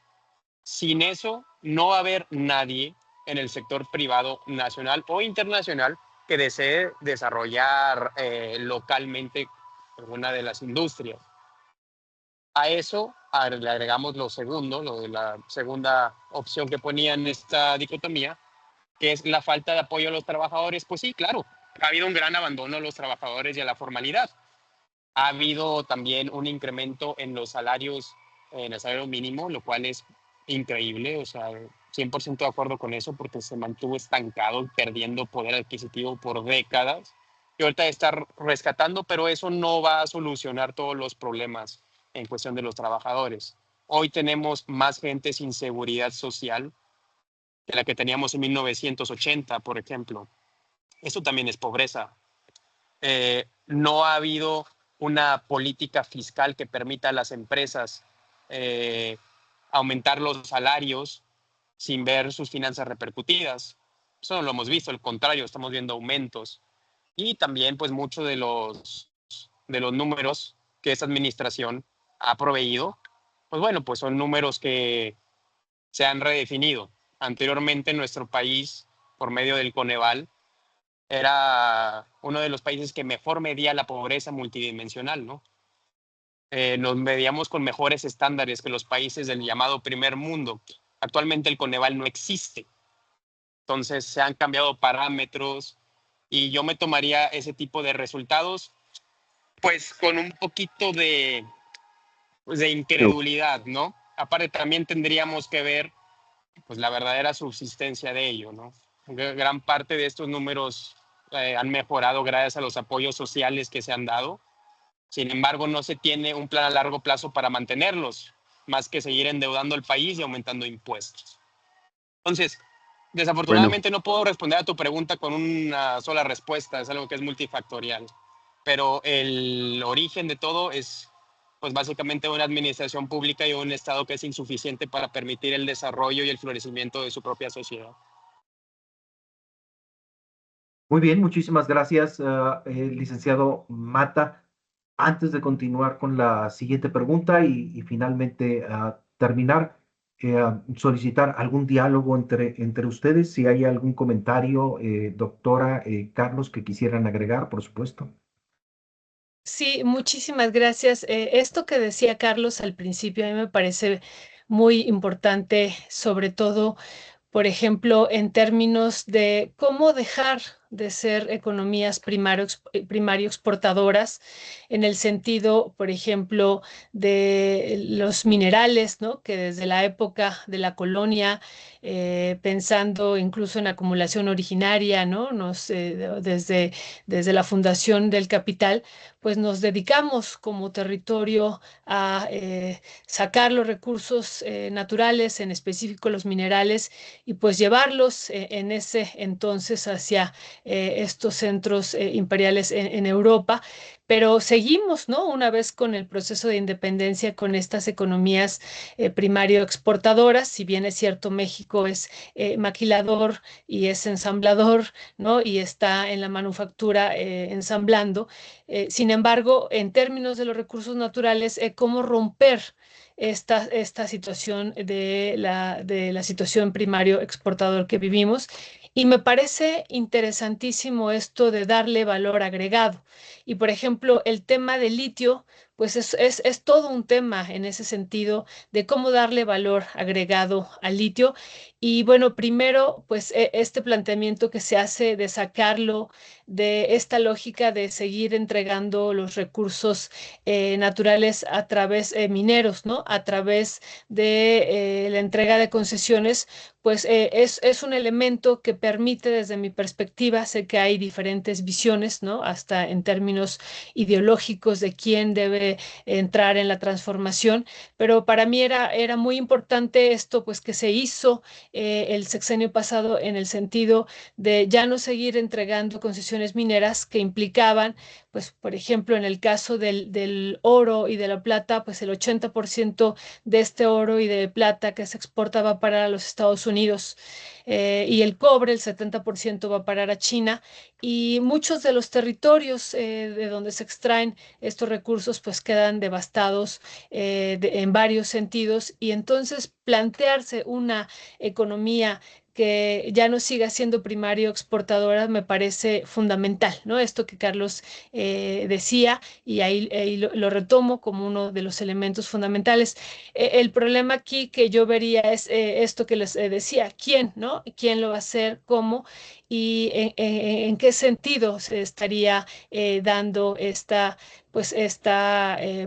[SPEAKER 4] Sin eso, no va a haber nadie en el sector privado nacional o internacional que desee desarrollar localmente alguna de las industrias. A eso le agregamos lo segundo, lo de la segunda opción que ponía en esta dicotomía, que es la falta de apoyo a los trabajadores. Pues sí, claro, ha habido un gran abandono a los trabajadores y a la formalidad. Ha habido también un incremento en los salarios, en el salario mínimo, lo cual es increíble, o sea, 100% de acuerdo con eso, porque se mantuvo estancado, perdiendo poder adquisitivo por décadas. Y ahorita está rescatando, pero eso no va a solucionar todos los problemas en cuestión de los trabajadores. Hoy tenemos más gente sin seguridad social que la que teníamos en 1980, por ejemplo. Eso también es pobreza. No ha habido una política fiscal que permita a las empresas aumentar los salarios sin ver sus finanzas repercutidas. Eso no lo hemos visto, al contrario, estamos viendo aumentos. Y también, pues, muchos de los números que esta administración ha proveído, pues bueno, pues son números que se han redefinido. Anteriormente en nuestro país, por medio del Coneval, era uno de los países que mejor medía la pobreza multidimensional, ¿no? Nos medíamos con mejores estándares que los países del llamado primer mundo. Actualmente el Coneval no existe. Entonces se han cambiado parámetros y yo me tomaría ese tipo de resultados pues con un poquito de incredulidad, ¿no? Aparte también tendríamos que ver pues la verdadera subsistencia de ello, ¿no? Gran parte de estos números han mejorado gracias a los apoyos sociales que se han dado. Sin embargo, no se tiene un plan a largo plazo para mantenerlos, más que seguir endeudando el país y aumentando impuestos. Entonces, desafortunadamente no puedo responder a tu pregunta con una sola respuesta, es algo que es multifactorial. Pero el origen de todo es, pues básicamente una administración pública y un Estado que es insuficiente para permitir el desarrollo y el florecimiento de su propia sociedad.
[SPEAKER 2] Muy bien, muchísimas gracias, licenciado Mata. Antes de continuar con la siguiente pregunta y finalmente terminar, solicitar algún diálogo entre ustedes, si hay algún comentario, doctora Carlos, que quisieran agregar, por supuesto.
[SPEAKER 3] Sí, muchísimas gracias. Esto que decía Carlos al principio a mí me parece muy importante, sobre todo, por ejemplo, en términos de cómo dejar de ser economías primario exportadoras, en el sentido, por ejemplo, de los minerales, ¿no? Que desde la época de la colonia, pensando incluso en acumulación originaria, ¿no? Desde la fundación del capital, pues nos dedicamos como territorio a sacar los recursos naturales, en específico los minerales, y pues llevarlos en ese entonces hacia estos centros imperiales en Europa. Pero seguimos, ¿no? Una vez con el proceso de independencia, con estas economías primario exportadoras. Si bien es cierto, México es maquilador y es ensamblador, ¿no? Y está en la manufactura ensamblando. Sin embargo, en términos de los recursos naturales, cómo romper esta situación de la situación primario exportador que vivimos. Y me parece interesantísimo esto de darle valor agregado. Y por ejemplo, el tema del litio, pues es todo un tema en ese sentido de cómo darle valor agregado al litio. Y bueno, primero, pues este planteamiento que se hace de sacarlo de esta lógica de seguir entregando los recursos naturales a través mineros, ¿no? A través de la entrega de concesiones, pues es un elemento que permite, desde mi perspectiva, sé que hay diferentes visiones, ¿no? Hasta en términos ideológicos de quién debe entrar en la transformación, pero para mí era muy importante esto, pues que se hizo el sexenio pasado, en el sentido de ya no seguir entregando concesiones mineras que implicaban, pues, por ejemplo, en el caso del oro y de la plata, pues el 80% de este oro y de plata que se exporta va a parar a los Estados Unidos, y el cobre, el 70% va a parar a China, y muchos de los territorios de donde se extraen estos recursos pues quedan devastados en varios sentidos, y entonces plantearse una economía que ya no siga siendo primario exportadora me parece fundamental, ¿no? Esto que Carlos decía, y ahí lo retomo como uno de los elementos fundamentales. El problema aquí que yo vería es esto que les decía: ¿quién, no? ¿Quién lo va a hacer? ¿Cómo? ¿Y en qué sentido se estaría dando esta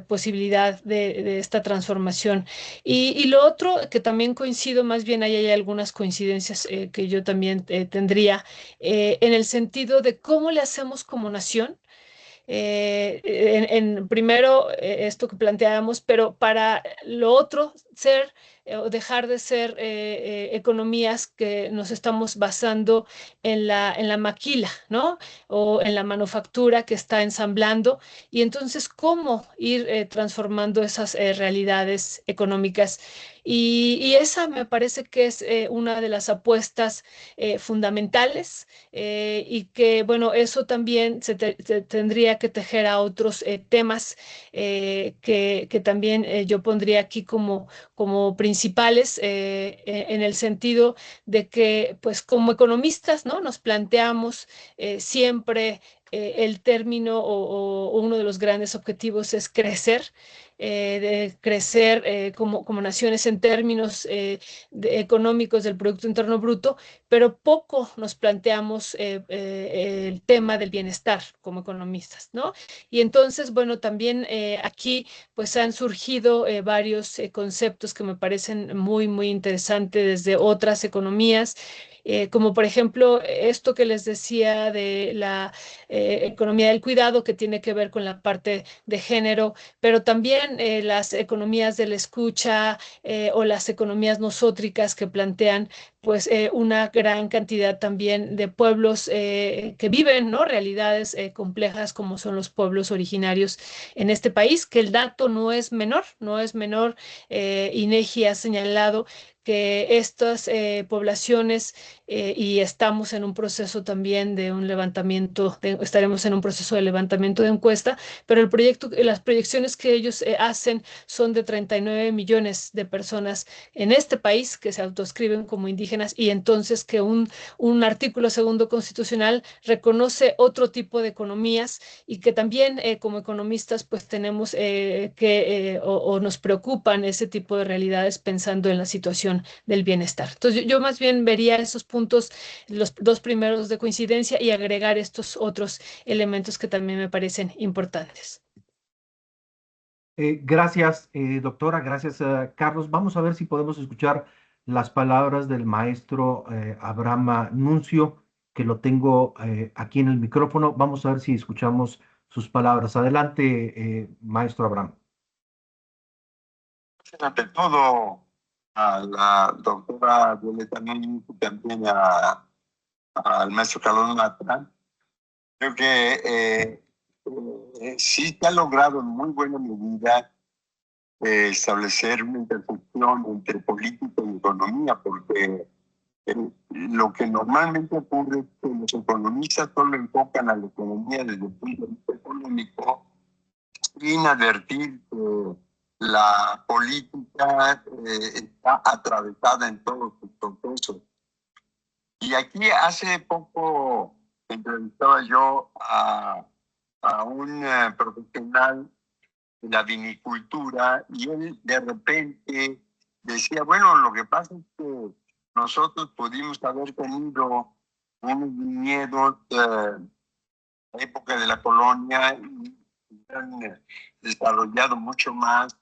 [SPEAKER 3] posibilidad de esta transformación? Y lo otro que también coincido, más bien ahí hay algunas coincidencias que yo también tendría, en el sentido de cómo le hacemos como nación. Primero, esto que planteábamos, pero para lo otro, ser o dejar de ser economías que nos estamos basando en la maquila, ¿no? O en la manufactura que está ensamblando. Y entonces, ¿cómo ir transformando esas realidades económicas? Y esa me parece que es una de las apuestas fundamentales, y que, bueno, eso también se tendría que tejer a otros temas que también yo pondría aquí como principales, en el sentido de que, pues, como economistas, ¿no? Nos planteamos siempre el término o uno de los grandes objetivos es crecer, de crecer como naciones en términos económicos del Producto Interno Bruto, pero poco nos planteamos el tema del bienestar como economistas, ¿no? Y entonces, bueno, también aquí pues han surgido varios conceptos que me parecen muy, muy interesantes desde otras economías. Como por ejemplo esto que les decía de la economía del cuidado, que tiene que ver con la parte de género, pero también las economías de la escucha, o las economías nosótricas, que plantean pues una gran cantidad también de pueblos que viven, ¿no? Realidades complejas, como son los pueblos originarios en este país, que el dato no es menor, no es menor. INEGI ha señalado que estas poblaciones, y estamos en un proceso también de un levantamiento, estaremos en un proceso de levantamiento de encuesta, pero las proyecciones que ellos hacen son de 39 millones de personas en este país que se autoscriben como indígenas indígenas, y entonces que un artículo segundo constitucional reconoce otro tipo de economías, y que también como economistas pues tenemos o nos preocupan ese tipo de realidades pensando en la situación del bienestar. Entonces yo más bien vería esos puntos, los dos primeros de coincidencia, y agregar estos otros elementos que también me parecen importantes.
[SPEAKER 2] Gracias, doctora, gracias, Carlos. Vamos a ver si podemos escuchar las palabras del maestro Abraham Nuncio, que lo tengo aquí en el micrófono. Vamos a ver si escuchamos sus palabras. Adelante, maestro Abraham.
[SPEAKER 5] Ante todo, a la doctora Violeta Núñez y también al maestro Carlos Mata. Creo que sí se ha logrado en muy buena medida establecer una intersección entre política y economía, porque lo que normalmente ocurre es que los economistas solo enfocan a la economía desde el punto de vista económico, sin advertir que la política está atravesada en todos sus procesos. Y aquí hace poco entrevistaba yo a un profesional de la vinicultura, y él de repente decía, bueno, lo que pasa es que nosotros pudimos haber tenido unos viñedos en la época de la colonia y han desarrollado mucho más,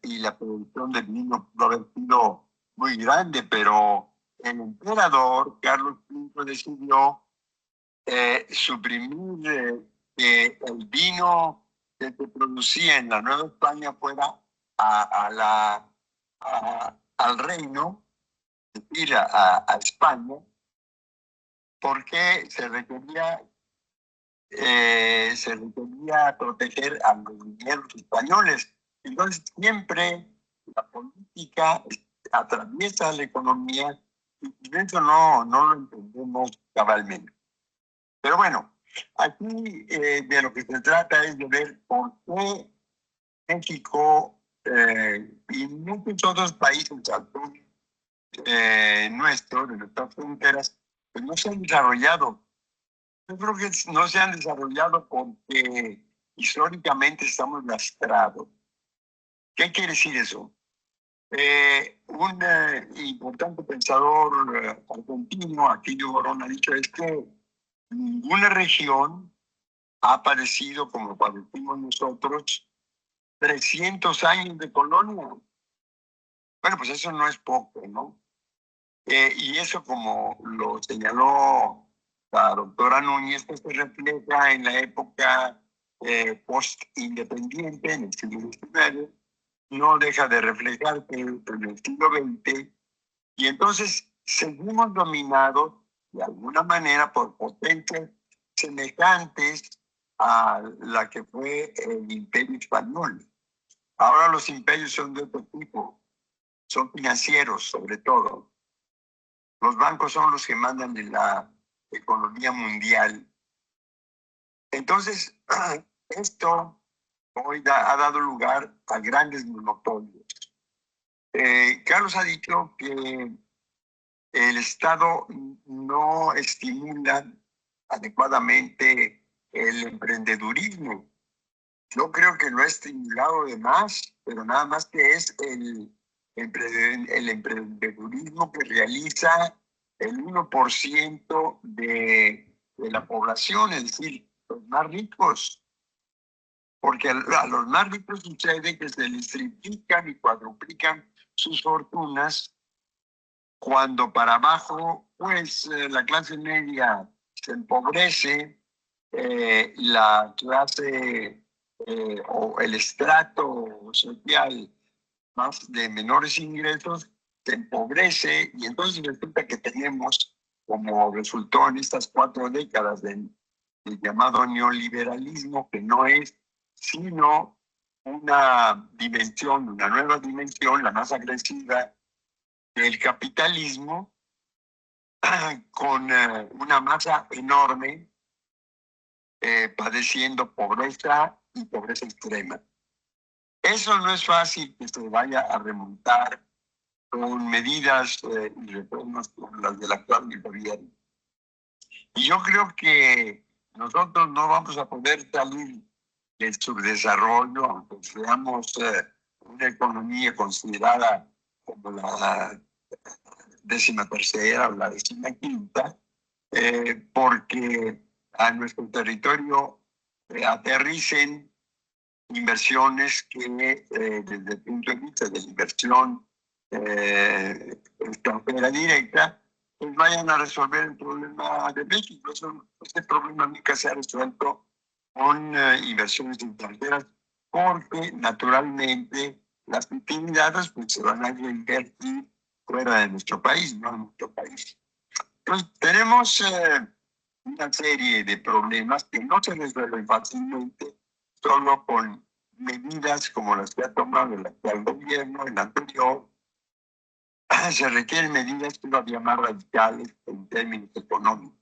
[SPEAKER 5] y la producción de vino pudo haber sido muy grande, pero el emperador Carlos V decidió suprimir que el vino que se producía en la Nueva España fuera al reino, es decir, a España, porque se requería proteger a los viñedos españoles. Entonces, siempre la política atraviesa la economía, y eso no lo entendemos cabalmente. Pero bueno, aquí de lo que se trata es de ver por qué México y muchos otros países nuestros, de nuestras fronteras, pues no se han desarrollado. Yo creo que no se han desarrollado porque históricamente estamos lastrados. ¿Qué quiere decir eso? Un importante pensador argentino, Aquilio Borón, ha dicho es que ninguna región ha padecido como padecimos nosotros 300 años de colonia. Bueno, pues eso no es poco, ¿no? Y eso, como lo señaló la doctora Núñez, pues se refleja en la época post-independiente, en el siglo XIX, no deja de reflejar que en el siglo XX, y entonces seguimos dominados de alguna manera por potencias semejantes a la que fue el Imperio Español. Ahora los imperios son de otro tipo, son financieros sobre todo. Los bancos son los que mandan en la economía mundial. Entonces, esto hoy ha dado lugar a grandes monopolios. Carlos ha dicho que el Estado no estimula adecuadamente el emprendedurismo. Yo creo que lo ha estimulado de más, pero nada más que es el emprendedurismo que realiza el 1% de la población, es decir, los más ricos. Porque a los más ricos sucede que se les triplican y cuadruplican sus fortunas, cuando para abajo, pues la clase media se empobrece, la clase o el estrato social más de menores ingresos se empobrece, y entonces resulta que tenemos, como resultó en estas 4 décadas del llamado neoliberalismo, que no es sino una dimensión, una nueva dimensión, la más agresiva del capitalismo, con una masa enorme padeciendo pobreza y pobreza extrema. Eso no es fácil que se vaya a remontar con medidas y reformas como las del actual gobierno. Y yo creo que nosotros no vamos a poder salir del subdesarrollo, aunque seamos una economía considerada como la 13ª o la 15ª, porque a nuestro territorio aterricen inversiones que desde el punto de vista de la inversión extranjera directa, pues vayan a resolver el problema de México. Este problema nunca se ha resuelto con inversiones extranjeras, porque naturalmente las utilidades pues, se van a reinvertir fuera de nuestro país, no en nuestro país. Entonces, tenemos una serie de problemas que no se resuelven fácilmente solo con medidas como las que ha tomado el actual gobierno, el anterior. Se requieren medidas todavía más radicales en términos económicos,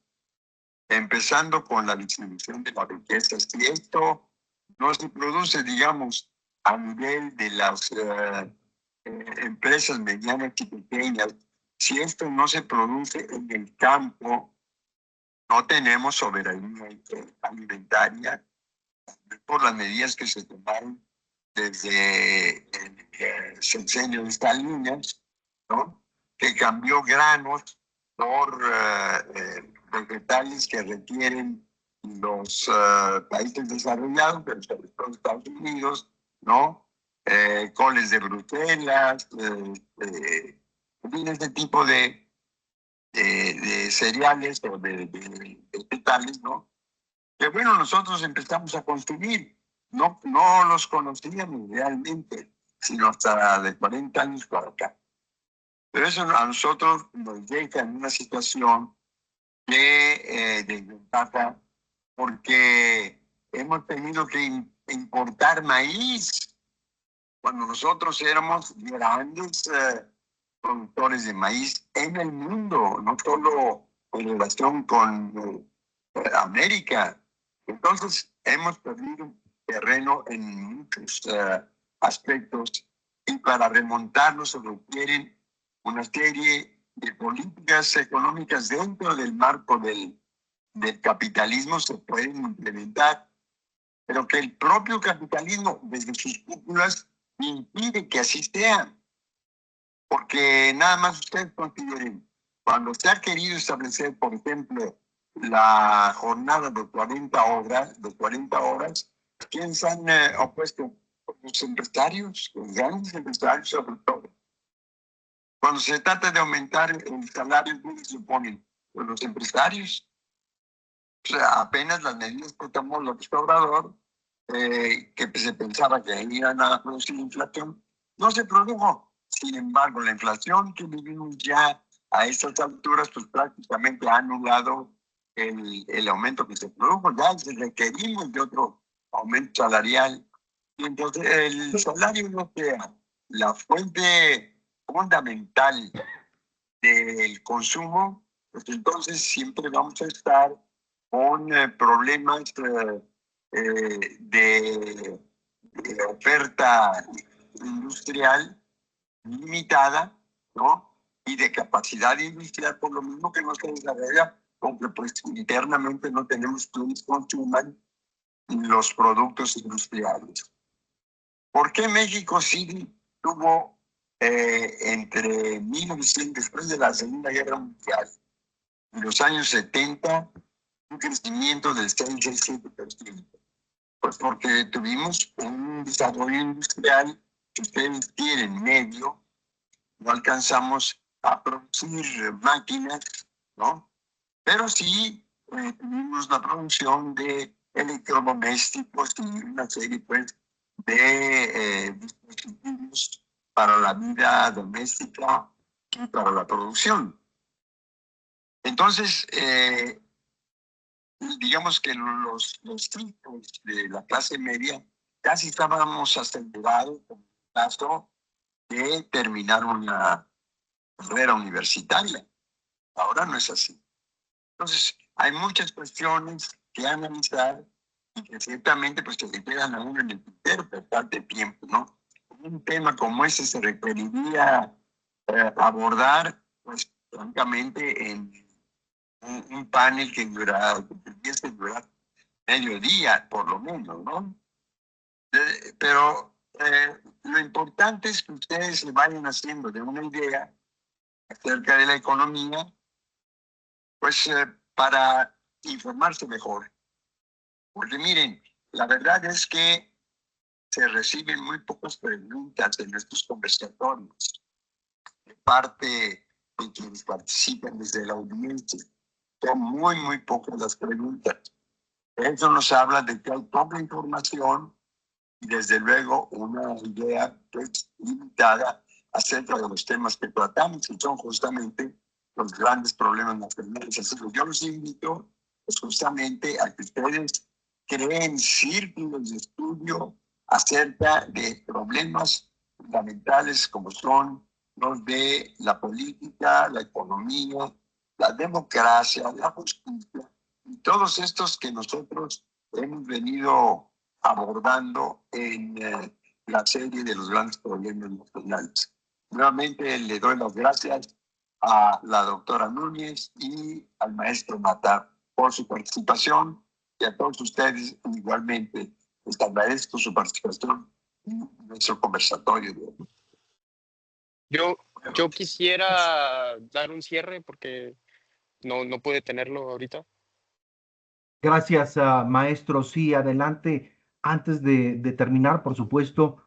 [SPEAKER 5] empezando con la distribución de la riqueza. Si esto no se produce, digamos, a nivel de las empresas medianas y pequeñas, si esto no se produce en el campo, no tenemos soberanía alimentaria por las medidas que se tomaron desde el sexenio de Salinas, ¿no? Que cambió granos por vegetales que requieren los países desarrollados, pero sobre todo Estados Unidos, ¿no? Coles de Bruselas, en fin, este tipo de cereales o de vegetales, ¿no? Que bueno, nosotros empezamos a consumir. No los conocíamos realmente, sino hasta de 40 años para acá. Pero eso a nosotros nos deja en una situación de desventaja, porque hemos tenido que importar maíz cuando nosotros éramos grandes productores de maíz en el mundo, no solo en relación con América. Entonces, hemos perdido terreno en muchos aspectos, y para remontarnos se requieren una serie de políticas económicas dentro del marco del capitalismo se pueden implementar, pero que el propio capitalismo, desde sus cúpulas, impide que así sea. Porque nada más ustedes consideren, cuando se ha querido establecer, por ejemplo, la jornada de 40 horas, ¿quiénes han opuesto? Los empresarios, los grandes empresarios sobre todo. Cuando se trata de aumentar el salario, ¿quiénes se oponen? Pues los empresarios. O sea, apenas las medidas que tomó López Obrador, que se pensaba que iban a producir inflación, no se produjo. Sin embargo, la inflación que vivimos ya a estas alturas, pues prácticamente ha anulado el aumento que se produjo. Ya requerimos de otro aumento salarial. Y entonces el salario no sea la fuente fundamental del consumo, pues entonces siempre vamos a estar con problemas de oferta industrial limitada, ¿no? Y de capacidad industrial, por lo mismo que no se desarrolla, porque pues internamente no tenemos quienes consuman los productos industriales. ¿Por qué México sí tuvo entre 1900, después de la Segunda Guerra Mundial, y los años 70, un crecimiento del 6-7%? Pues porque tuvimos un desarrollo industrial que ustedes tienen medio, no alcanzamos a producir máquinas, ¿no? Pero sí tuvimos la producción de electrodomésticos y una serie pues, de dispositivos para la vida doméstica y para la producción. Entonces, digamos que los ricos de la clase media casi estábamos asegurados con el plazo de terminar una carrera universitaria. Ahora no es así. Entonces, hay muchas cuestiones que analizar y que ciertamente pues, se le quedan a uno en el tintero por parte de tiempo, ¿no? Un tema como ese se requeriría abordar, pues, francamente, en un panel que pudiese durar medio día, por lo menos, ¿no? Pero lo importante es que ustedes se vayan haciendo de una idea acerca de la economía, pues para informarse mejor. Porque miren, la verdad es que se reciben muy pocas preguntas en estos conversatorios de parte de quienes participan desde la audiencia. Son muy pocas las preguntas. Eso nos habla de que hay poca información y desde luego una idea pues, limitada acerca de los temas que tratamos, que son justamente los grandes problemas nacionales. Así que yo los invito pues, justamente a que ustedes creen círculos de estudio acerca de problemas fundamentales como son los de la política, la economía, la democracia, la justicia, y todos estos que nosotros hemos venido abordando en la serie de los grandes problemas nacionales. Nuevamente le doy las gracias a la doctora Núñez y al maestro Matar por su participación y a todos ustedes igualmente les agradezco su participación en nuestro conversatorio de hoy.
[SPEAKER 4] Yo quisiera dar un cierre porque no pude tenerlo ahorita.
[SPEAKER 2] Gracias, maestro. Sí, adelante. Antes de terminar, por supuesto,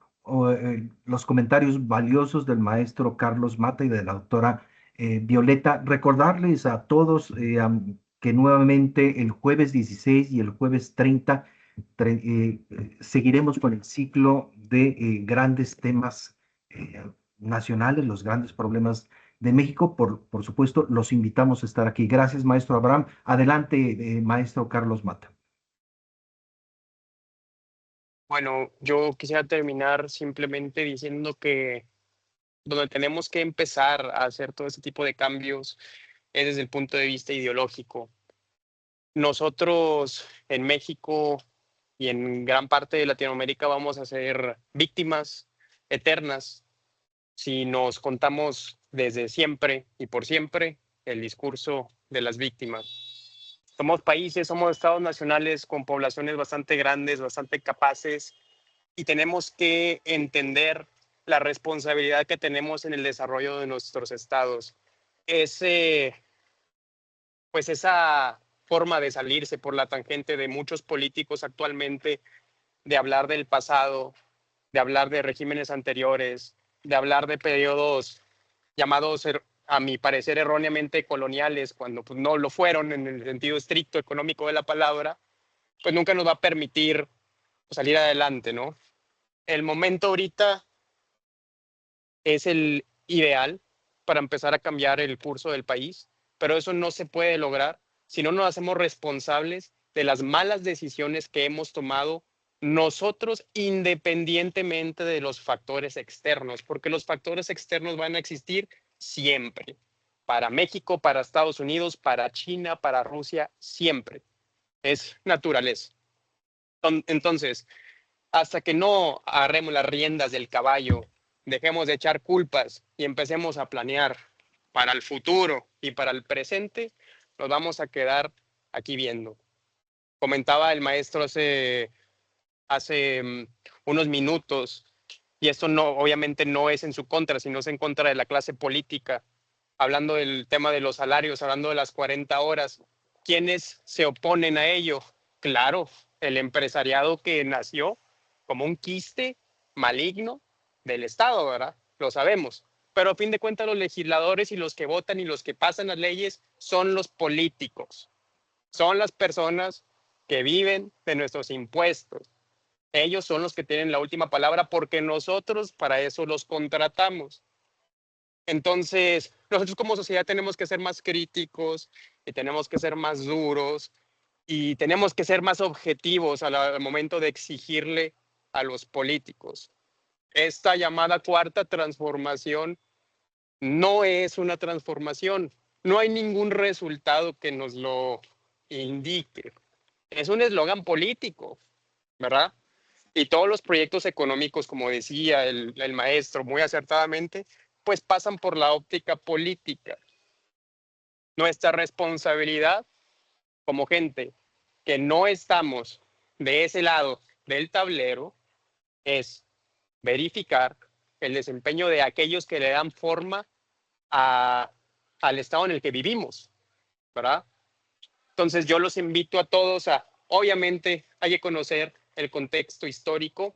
[SPEAKER 2] los comentarios valiosos del maestro Carlos Mata y de la doctora Violeta. Recordarles a todos que nuevamente el jueves 16 y el jueves 30 seguiremos con el ciclo de grandes temas nacionales, los grandes problemas de México. Por supuesto, los invitamos a estar aquí. Gracias, maestro Abraham. Adelante, maestro Carlos Mata.
[SPEAKER 4] Bueno, yo quisiera terminar simplemente diciendo que donde tenemos que empezar a hacer todo este tipo de cambios es desde el punto de vista ideológico. Nosotros en México y en gran parte de Latinoamérica vamos a ser víctimas eternas si nos contamos desde siempre y por siempre el discurso de las víctimas. Somos países, somos estados nacionales con poblaciones bastante grandes, bastante capaces, y tenemos que entender la responsabilidad que tenemos en el desarrollo de nuestros estados. Pues esa forma de salirse por la tangente de muchos políticos actualmente, de hablar del pasado, de hablar de regímenes anteriores, de hablar de periodos llamados, a mi parecer, erróneamente coloniales, cuando pues, no lo fueron en el sentido estricto económico de la palabra, pues nunca nos va a permitir pues, salir adelante, ¿no? El momento ahorita es el ideal para empezar a cambiar el curso del país, pero eso no se puede lograr si no nos hacemos responsables de las malas decisiones que hemos tomado nosotros, independientemente de los factores externos, porque los factores externos van a existir siempre, para México, para Estados Unidos, para China, para Rusia, siempre. Es naturaleza. Entonces, hasta que no agarremos las riendas del caballo, dejemos de echar culpas y empecemos a planear para el futuro y para el presente, nos vamos a quedar aquí viendo. Comentaba el maestro hace unos minutos, y esto no, obviamente no es en su contra, sino es en contra de la clase política, hablando del tema de los salarios, hablando de las 40 horas. ¿Quiénes se oponen a ello? Claro, el empresariado que nació como un quiste maligno del Estado, ¿verdad? Lo sabemos. Pero a fin de cuentas los legisladores y los que votan y los que pasan las leyes son los políticos. Son las personas que viven de nuestros impuestos. Ellos son los que tienen la última palabra porque nosotros para eso los contratamos. Entonces, nosotros como sociedad tenemos que ser más críticos y tenemos que ser más duros y tenemos que ser más objetivos al momento de exigirle a los políticos. Esta llamada cuarta transformación no es una transformación. No hay ningún resultado que nos lo indique. Es un eslogan político, ¿verdad? Y todos los proyectos económicos, como decía el maestro muy acertadamente, pues pasan por la óptica política. Nuestra responsabilidad como gente que no estamos de ese lado del tablero es verificar el desempeño de aquellos que le dan forma al estado en el que vivimos, ¿verdad? Entonces yo los invito a todos obviamente hay que conocer el contexto histórico,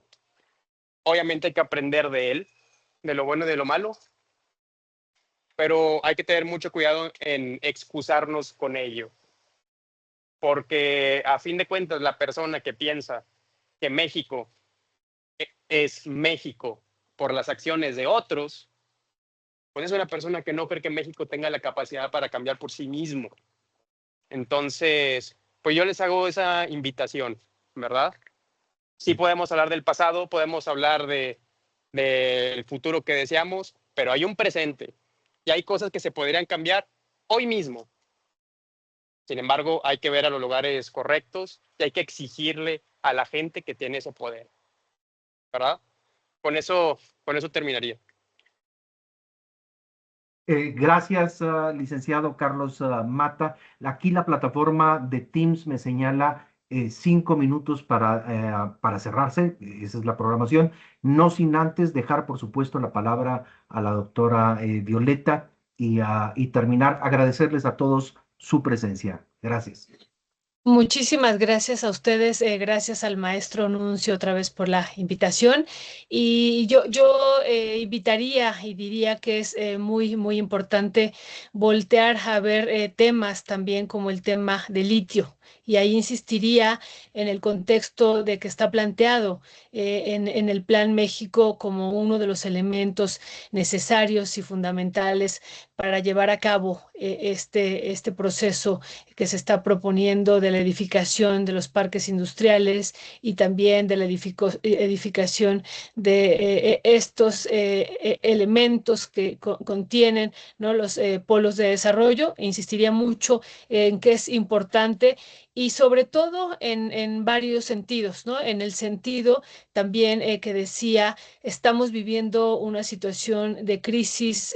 [SPEAKER 4] obviamente hay que aprender de él, de lo bueno y de lo malo, pero hay que tener mucho cuidado en excusarnos con ello, porque a fin de cuentas la persona que piensa que México es México por las acciones de otros, pues es una persona que no cree que México tenga la capacidad para cambiar por sí mismo. Entonces, pues yo les hago esa invitación, ¿verdad? Sí podemos hablar del pasado, podemos hablar del futuro que deseamos, pero hay un presente y hay cosas que se podrían cambiar hoy mismo. Sin embargo, hay que ver a los lugares correctos y hay que exigirle a la gente que tiene ese poder, ¿verdad? Con eso terminaría.
[SPEAKER 2] Gracias, licenciado Carlos Mata. Aquí la plataforma de Teams me señala 5 minutos para cerrarse. Esa es la programación. No sin antes dejar, por supuesto, la palabra a la doctora Violeta y terminar. Agradecerles a todos su presencia. Gracias.
[SPEAKER 3] Muchísimas gracias a ustedes, gracias al maestro Nuncio otra vez por la invitación. Y yo invitaría y diría que es muy importante voltear a ver temas también como el tema del litio. Y ahí insistiría en el contexto de que está planteado en el Plan México como uno de los elementos necesarios y fundamentales para llevar a cabo este proceso que se está proponiendo de la edificación de los parques industriales y también de la edificación de estos elementos que contienen, ¿no?, los polos de desarrollo. Insistiría mucho en que es importante y sobre todo en varios sentidos, ¿no? En el sentido también que decía, estamos viviendo una situación de crisis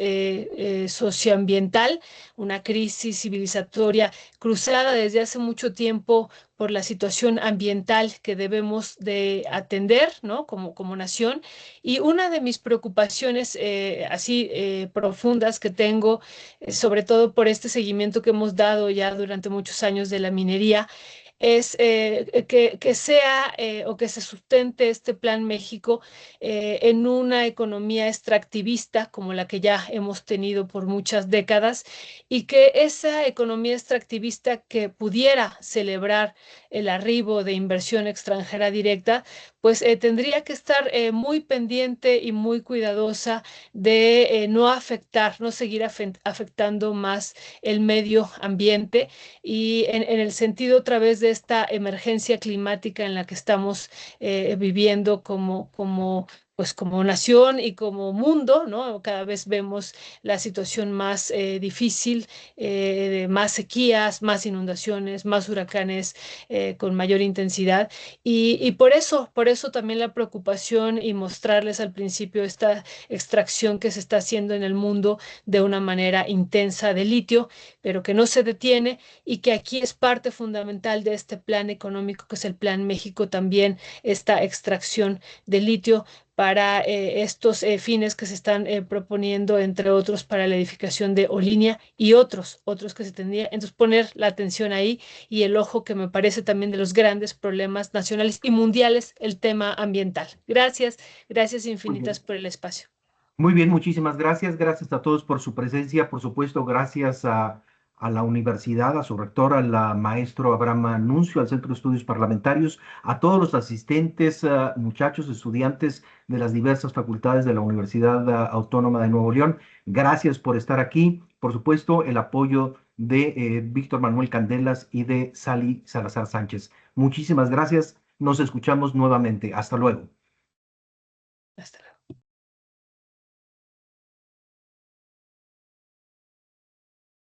[SPEAKER 3] socioambiental, una crisis civilizatoria cruzada desde hace mucho tiempo por la situación ambiental que debemos de atender, ¿no?, como nación. Y una de mis preocupaciones así profundas que tengo, sobre todo por este seguimiento que hemos dado ya durante muchos años de la minería, es que sea o que se sustente este Plan México en una economía extractivista como la que ya hemos tenido por muchas décadas, y que esa economía extractivista que pudiera celebrar el arribo de inversión extranjera directa, pues tendría que estar muy pendiente y muy cuidadosa de no afectar, no seguir afectando más el medio ambiente, y en el sentido otra vez de esta emergencia climática en la que estamos viviendo pues como nación y como mundo, ¿no? Cada vez vemos la situación más difícil, de más sequías, más inundaciones, más huracanes con mayor intensidad. Y por eso también la preocupación y mostrarles al principio esta extracción que se está haciendo en el mundo de una manera intensa de litio, pero que no se detiene, y que aquí es parte fundamental de este plan económico que es el Plan México también, esta extracción de litio para estos fines que se están proponiendo, entre otros, para la edificación de Olinia y otros que se tendría. Entonces, poner la atención ahí y el ojo, que me parece también de los grandes problemas nacionales y mundiales, el tema ambiental. Gracias
[SPEAKER 2] Muy bien.
[SPEAKER 3] infinitas por el espacio.
[SPEAKER 2] Muy bien, muchísimas gracias. Gracias a todos por su presencia. Por supuesto, gracias a la universidad, a su rector, al maestro Abraham Nuncio, al Centro de Estudios Parlamentarios, a todos los asistentes, muchachos, estudiantes de las diversas facultades de la Universidad Autónoma de Nuevo León. Gracias por estar aquí. Por supuesto, el apoyo de Víctor Manuel Candelas y de Sally Salazar Sánchez. Muchísimas gracias. Nos escuchamos nuevamente. Hasta luego.
[SPEAKER 3] Hasta luego.